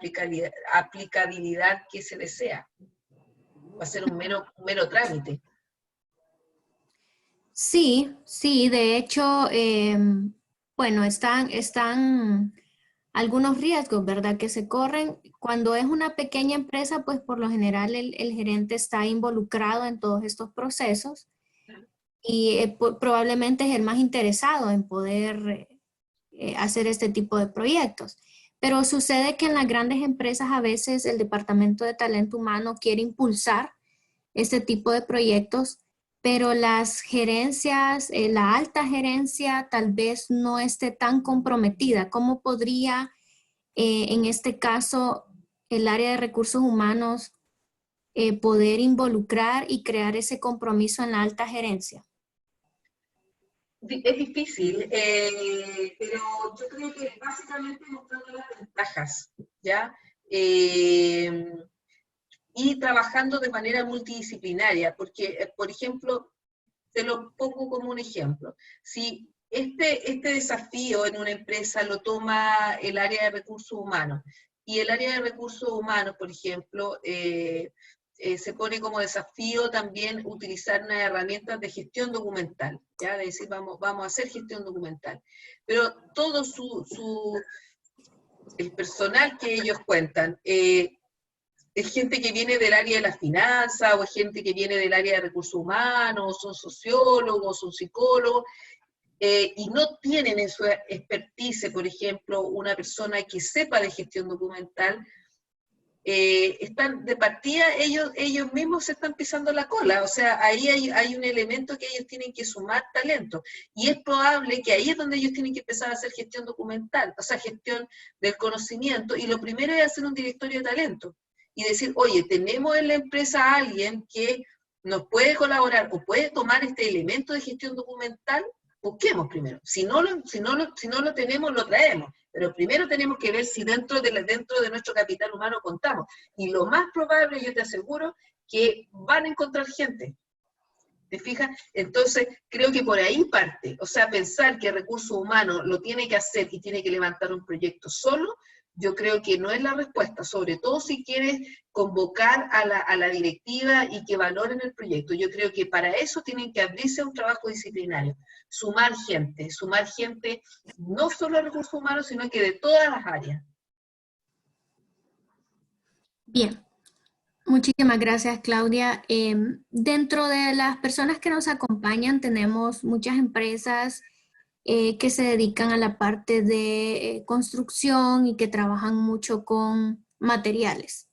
aplicabilidad que se desea. Va a ser un mero trámite. Sí, sí, de hecho, bueno, están algunos riesgos, ¿verdad? Que se corren. Cuando es una pequeña empresa, pues por lo general el gerente está involucrado en todos estos procesos y probablemente es el más interesado en poder hacer este tipo de proyectos. Pero sucede que en las grandes empresas a veces el departamento de talento humano quiere impulsar este tipo de proyectos, pero las gerencias, la alta gerencia tal vez no esté tan comprometida. ¿Cómo podría, en este caso, el área de recursos humanos poder involucrar y crear ese compromiso en la alta gerencia? Es difícil, pero yo creo que básicamente mostrando las ventajas, ¿ya? Y trabajando de manera multidisciplinaria, porque, por ejemplo, te lo pongo como un ejemplo. Si este desafío en una empresa lo toma el área de recursos humanos, y el área de recursos humanos, por ejemplo, se pone como desafío también utilizar unas herramientas de gestión documental, ¿ya? De decir, vamos a hacer gestión documental. Pero todo el personal que ellos cuentan, es gente que viene del área de la finanza, o es gente que viene del área de recursos humanos, son sociólogos, son psicólogos, y no tienen en su expertise, por ejemplo, una persona que sepa de gestión documental, están de partida, ellos mismos se están pisando la cola, o sea, ahí hay un elemento que ellos tienen que sumar talento, y es probable que ahí es donde ellos tienen que empezar a hacer gestión documental, o sea, gestión del conocimiento, y lo primero es hacer un directorio de talento, y decir, oye, tenemos en la empresa a alguien que nos puede colaborar, o puede tomar este elemento de gestión documental. Busquemos primero, si no lo tenemos, lo traemos, pero primero tenemos que ver si dentro de nuestro capital humano contamos, y lo más probable, yo te aseguro, que van a encontrar gente. ¿Te fijas? Entonces, creo que por ahí parte, o sea, pensar que recursos humanos lo tiene que hacer y tiene que levantar un proyecto solo, yo creo que no es la respuesta, sobre todo si quieres convocar a la directiva y que valoren el proyecto. Yo creo que para eso tienen que abrirse a un trabajo disciplinario, sumar gente no solo de recursos humanos, sino que de todas las áreas. Bien. Muchísimas gracias, Claudia. Dentro de las personas que nos acompañan, tenemos muchas empresas que se dedican a la parte de construcción y que trabajan mucho con materiales.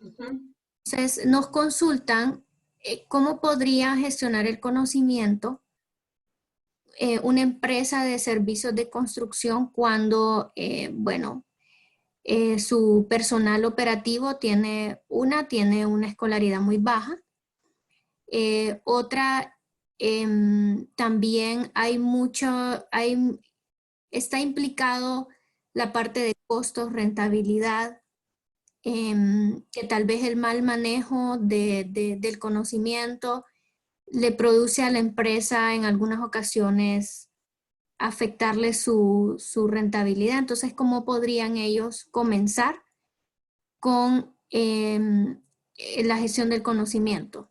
Entonces, nos consultan cómo podría gestionar el conocimiento una empresa de servicios de construcción cuando, bueno, su personal operativo tiene una escolaridad muy baja. Otra, también está implicado la parte de costos, rentabilidad, que tal vez el mal manejo del conocimiento le produce a la empresa en algunas ocasiones afectarle su rentabilidad. Entonces, ¿cómo podrían ellos comenzar con la gestión del conocimiento?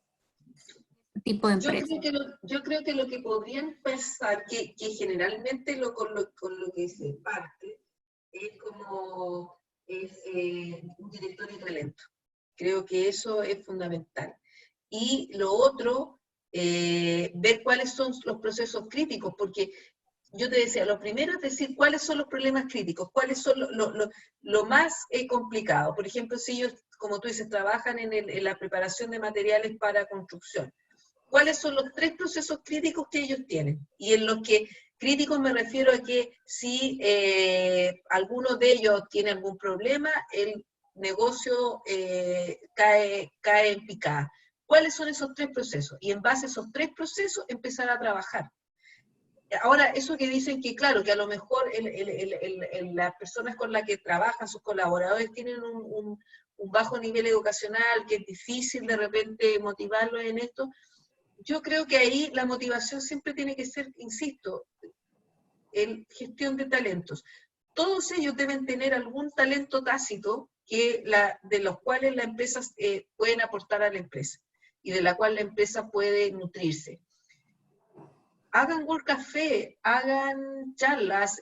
Tipo de empresa. Yo creo que lo que podrían pensar, que generalmente con lo que se parte, es como un director de talento. Creo que eso es fundamental. Y lo otro, ver cuáles son los procesos críticos, porque yo te decía, lo primero es decir cuáles son los problemas críticos, cuáles son lo más complicado. Por ejemplo, si ellos, como tú dices, trabajan en la preparación de materiales para construcción, ¿cuáles son los 3 procesos críticos que ellos tienen? Y en los que críticos me refiero a que si alguno de ellos tiene algún problema, el negocio cae en picada. ¿Cuáles son esos 3 procesos? Y en base a esos 3 procesos empezar a trabajar. Ahora, eso que dicen que, claro, que a lo mejor las personas con las que trabajan, sus colaboradores, tienen un bajo nivel educacional, que es difícil de repente motivarlos en esto. Yo creo que ahí la motivación siempre tiene que ser, insisto, en gestión de talentos. Todos ellos deben tener algún talento tácito de los cuales las empresas pueden aportar a la empresa y de la cual la empresa puede nutrirse. Hagan World Café, hagan charlas,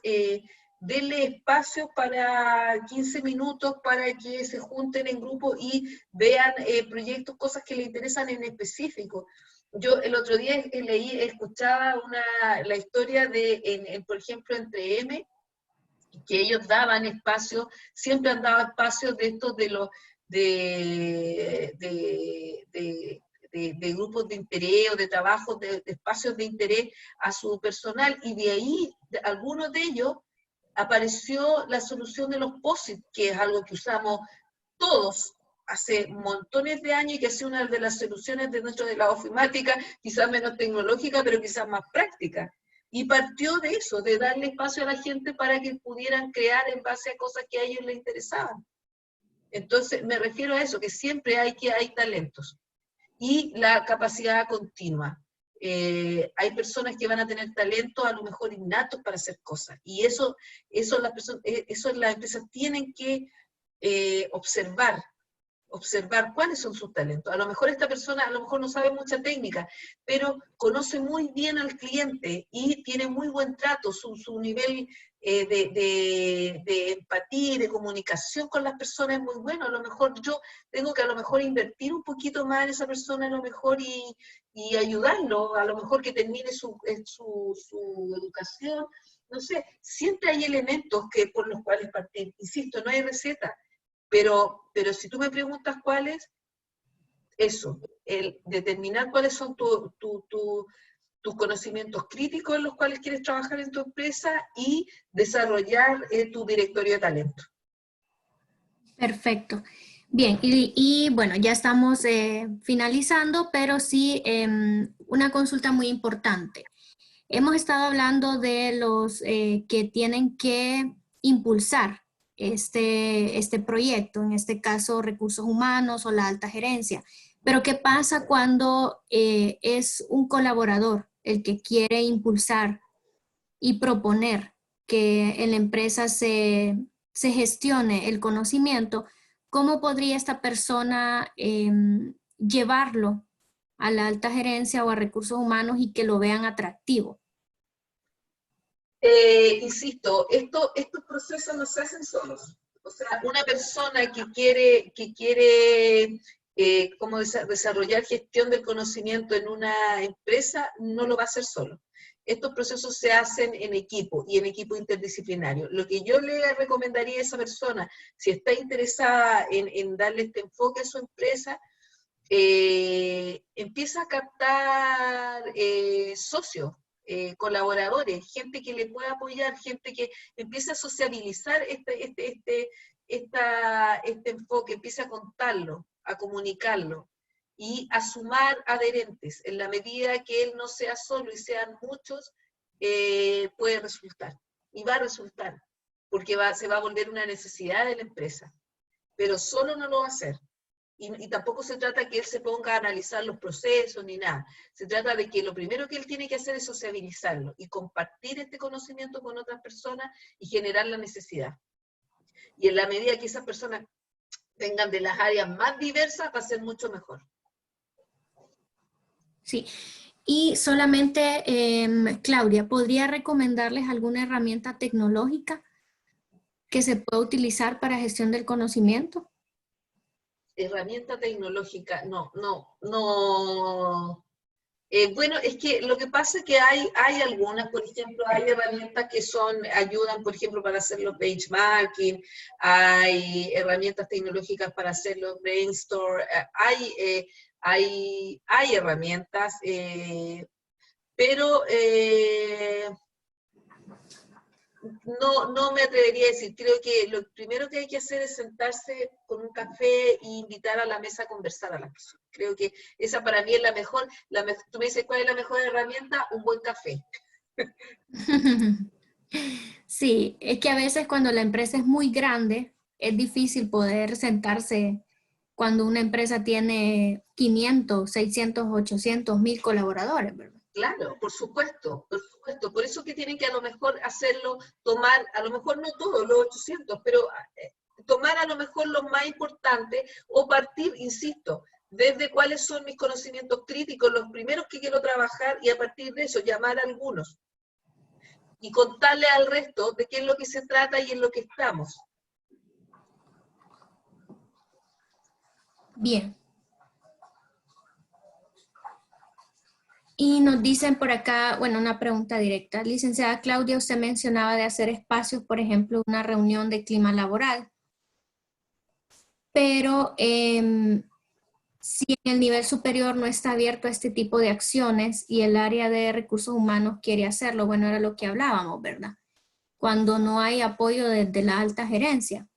denle espacio para 15 minutos para que se junten en grupo y vean proyectos, cosas que les interesan en específico. Yo el otro día escuchaba la historia por ejemplo, entre M, que ellos daban espacio, siempre han dado espacios de estos de grupos de interés o de trabajos, de espacios de interés a su personal, y de ahí, algunos de ellos, apareció la solución de los POSIT, que es algo que usamos todos hace montones de años y que ha sido una de las soluciones dentro de la ofimática, quizás menos tecnológica, pero quizás más práctica. Y partió de eso, de darle espacio a la gente para que pudieran crear en base a cosas que a ellos les interesaban. Entonces, me refiero a eso, que siempre hay talentos. Y la capacidad continua. Hay personas que van a tener talentos a lo mejor innatos para hacer cosas. Y eso las empresas tienen que observar cuáles son sus talentos. A lo mejor esta persona no sabe mucha técnica, pero conoce muy bien al cliente y tiene muy buen trato, su nivel de empatía y de comunicación con las personas es muy bueno. A lo mejor yo tengo que invertir un poquito más en esa persona y ayudarlo, a lo mejor que termine su educación. No sé, siempre hay elementos por los cuales partir. Insisto, no hay receta. Pero si tú me preguntas cuáles, eso, el determinar cuáles son tus conocimientos críticos en los cuales quieres trabajar en tu empresa y desarrollar tu directorio de talento. Perfecto. Bien, y bueno, ya estamos finalizando, pero sí una consulta muy importante. Hemos estado hablando de los que tienen que impulsar este proyecto, en este caso recursos humanos o la alta gerencia. Pero ¿qué pasa cuando es un colaborador el que quiere impulsar y proponer que en la empresa se gestione el conocimiento? ¿Cómo podría esta persona llevarlo a la alta gerencia o a recursos humanos y que lo vean atractivo? Insisto, estos procesos no se hacen solos. O sea, una persona que quiere como desarrollar gestión del conocimiento en una empresa, no lo va a hacer solo. Estos procesos se hacen en equipo y en equipo interdisciplinario. Lo que yo le recomendaría a esa persona, si está interesada en darle este enfoque a su empresa, empieza a captar socios. colaboradores, gente que le pueda apoyar, gente que empiece a sociabilizar este enfoque, empiece a contarlo, a comunicarlo y a sumar adherentes. En la medida que él no sea solo y sean muchos, puede resultar. Y va a resultar, porque se va a volver una necesidad de la empresa. Pero solo no lo va a hacer. Y tampoco se trata que él se ponga a analizar los procesos ni nada. Se trata de que lo primero que él tiene que hacer es sociabilizarlo y compartir este conocimiento con otras personas y generar la necesidad. Y en la medida que esas personas vengan de las áreas más diversas, va a ser mucho mejor. Sí. Y solamente, Claudia, ¿podría recomendarles alguna herramienta tecnológica que se pueda utilizar para gestión del conocimiento? Herramienta tecnológica, no. Bueno, es que lo que pasa es que hay algunas, por ejemplo, hay herramientas que ayudan, por ejemplo, para hacer los benchmarking, hay herramientas tecnológicas para hacer los brainstorm, hay herramientas, pero no me atrevería a decir. Creo que lo primero que hay que hacer es sentarse con un café e invitar a la mesa a conversar a las personas. Creo que esa para mí es la mejor. Tú me dices, ¿cuál es la mejor herramienta? Un buen café. Sí, es que a veces cuando la empresa es muy grande, es difícil poder sentarse cuando una empresa tiene 500, 600, 800, 1000 colaboradores, ¿verdad? Claro, por supuesto, por supuesto. Por eso que tienen que a lo mejor hacerlo, tomar, a lo mejor no todos los 800, pero tomar a lo mejor lo más importante o partir, insisto, desde cuáles son mis conocimientos críticos, los primeros que quiero trabajar y a partir de eso llamar a algunos y contarle al resto de qué es lo que se trata y en lo que estamos. Bien. Y nos dicen por acá, bueno, una pregunta directa. Licenciada Claudia, usted mencionaba de hacer espacios, por ejemplo, una reunión de clima laboral, pero si en el nivel superior no está abierto a este tipo de acciones y el área de recursos humanos quiere hacerlo, bueno, era lo que hablábamos, ¿verdad? Cuando no hay apoyo desde la alta gerencia.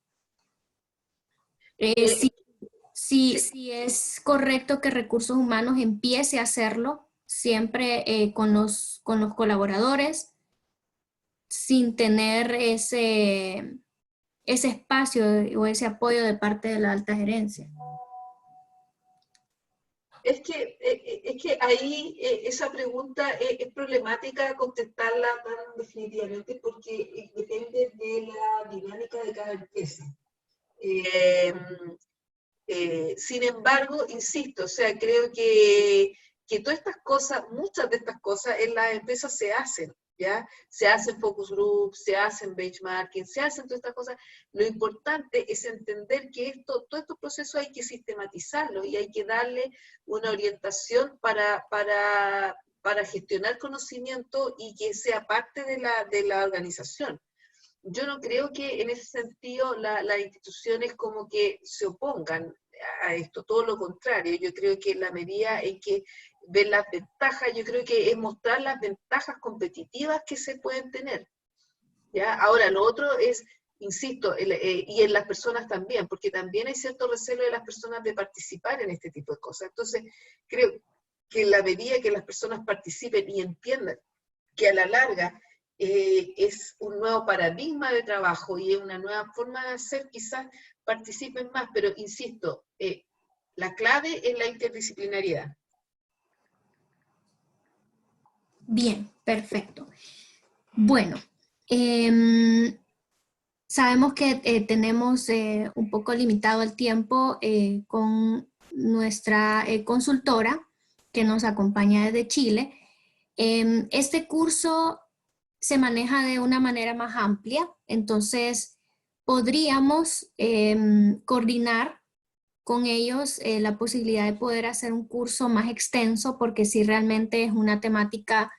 Si es correcto que recursos humanos empiece a hacerlo siempre con los colaboradores sin tener ese espacio o ese apoyo de parte de la alta gerencia. Es que ahí esa pregunta es problemática contestarla tan definitivamente porque depende de la dinámica de cada empresa. Sin embargo, insisto, o sea, creo que todas estas cosas, muchas de estas cosas en las empresas se hacen, ¿ya? Se hacen focus groups, se hacen benchmarking, se hacen todas estas cosas. Lo importante es entender que todos estos procesos hay que sistematizarlos y hay que darle una orientación para gestionar conocimiento y que sea parte de la organización. Yo no creo que en ese sentido las instituciones como que se opongan a esto, todo lo contrario. Yo creo que en la medida en que ven las ventajas, yo creo que es mostrar las ventajas competitivas que se pueden tener. ¿Ya? Ahora, lo otro es, insisto, y en las personas también, porque también hay cierto recelo de las personas de participar en este tipo de cosas. Entonces, creo que en la medida que las personas participen y entiendan que a la larga es un nuevo paradigma de trabajo y es una nueva forma de hacer, quizás participen más, pero insisto, la clave es la interdisciplinariedad. Bien, perfecto. Bueno, sabemos que tenemos un poco limitado el tiempo con nuestra consultora que nos acompaña desde Chile. Este curso se maneja de una manera más amplia, entonces podríamos coordinar con ellos la posibilidad de poder hacer un curso más extenso porque sí realmente es una temática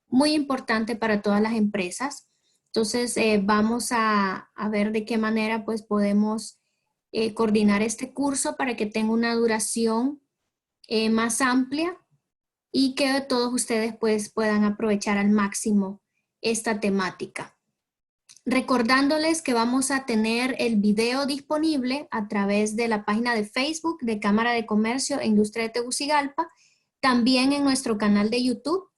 muy importante para todas las empresas. Entonces vamos a ver de qué manera pues podemos coordinar este curso para que tenga una duración más amplia y que todos ustedes pues puedan aprovechar al máximo esta temática. Recordándoles que vamos a tener el video disponible a través de la página de Facebook de Cámara de Comercio e Industria de Tegucigalpa. También en nuestro canal de YouTube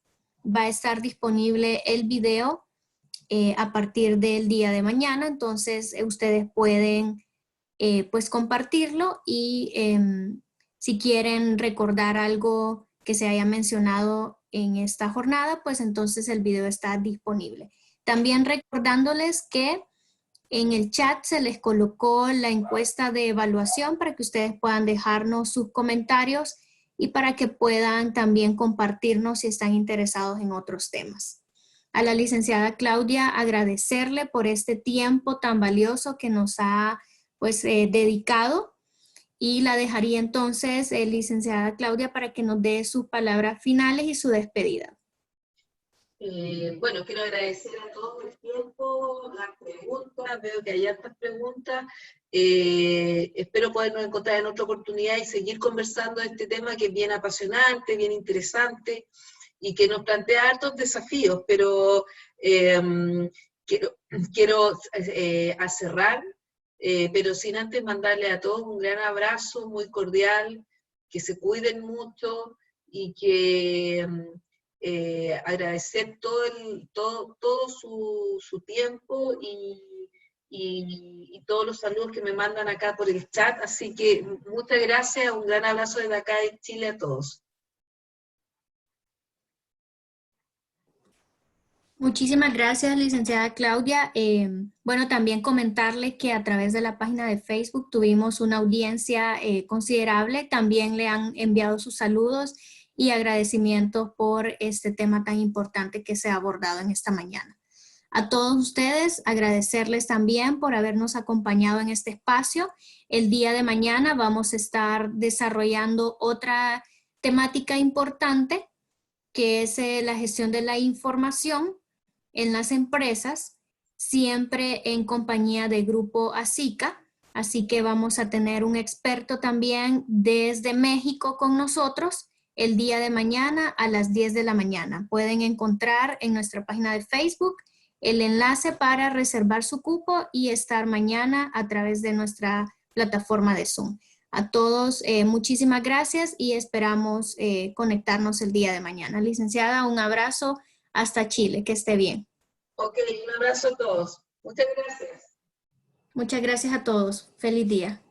va a estar disponible el video a partir del día de mañana. Entonces ustedes pueden pues compartirlo y si quieren recordar algo que se haya mencionado en esta jornada, pues entonces el video está disponible. También recordándoles que en el chat se les colocó la encuesta de evaluación para que ustedes puedan dejarnos sus comentarios y para que puedan también compartirnos si están interesados en otros temas. A la licenciada Claudia, agradecerle por este tiempo tan valioso que nos ha pues, dedicado, y la dejaría entonces, licenciada Claudia, para que nos dé sus palabras finales y su despedida. Bueno, quiero agradecer a todos por el tiempo, las preguntas, veo que hay hartas preguntas. Espero podernos encontrar en otra oportunidad y seguir conversando de este tema que es bien apasionante, bien interesante y que nos plantea hartos desafíos, pero quiero a cerrar, pero sin antes mandarle a todos un gran abrazo muy cordial, que se cuiden mucho y que agradecer todo su tiempo y todos los saludos que me mandan acá por el chat. Así que muchas gracias, un gran abrazo desde acá de Chile a todos. Muchísimas gracias, licenciada Claudia. Bueno, también comentarle que a través de la página de Facebook tuvimos una audiencia considerable. También le han enviado sus saludos y agradecimientos por este tema tan importante que se ha abordado en esta mañana. A todos ustedes, agradecerles también por habernos acompañado en este espacio. El día de mañana vamos a estar desarrollando otra temática importante, que es la gestión de la información en las empresas, siempre en compañía de Grupo ASICA. Así que vamos a tener un experto también desde México con nosotros el día de mañana a las 10 de la mañana. Pueden encontrar en nuestra página de Facebook el enlace para reservar su cupo y estar mañana a través de nuestra plataforma de Zoom. A todos, muchísimas gracias y esperamos conectarnos el día de mañana. Licenciada, un abrazo hasta Chile, que esté bien. Ok, un abrazo a todos. Muchas gracias. Muchas gracias a todos. Feliz día.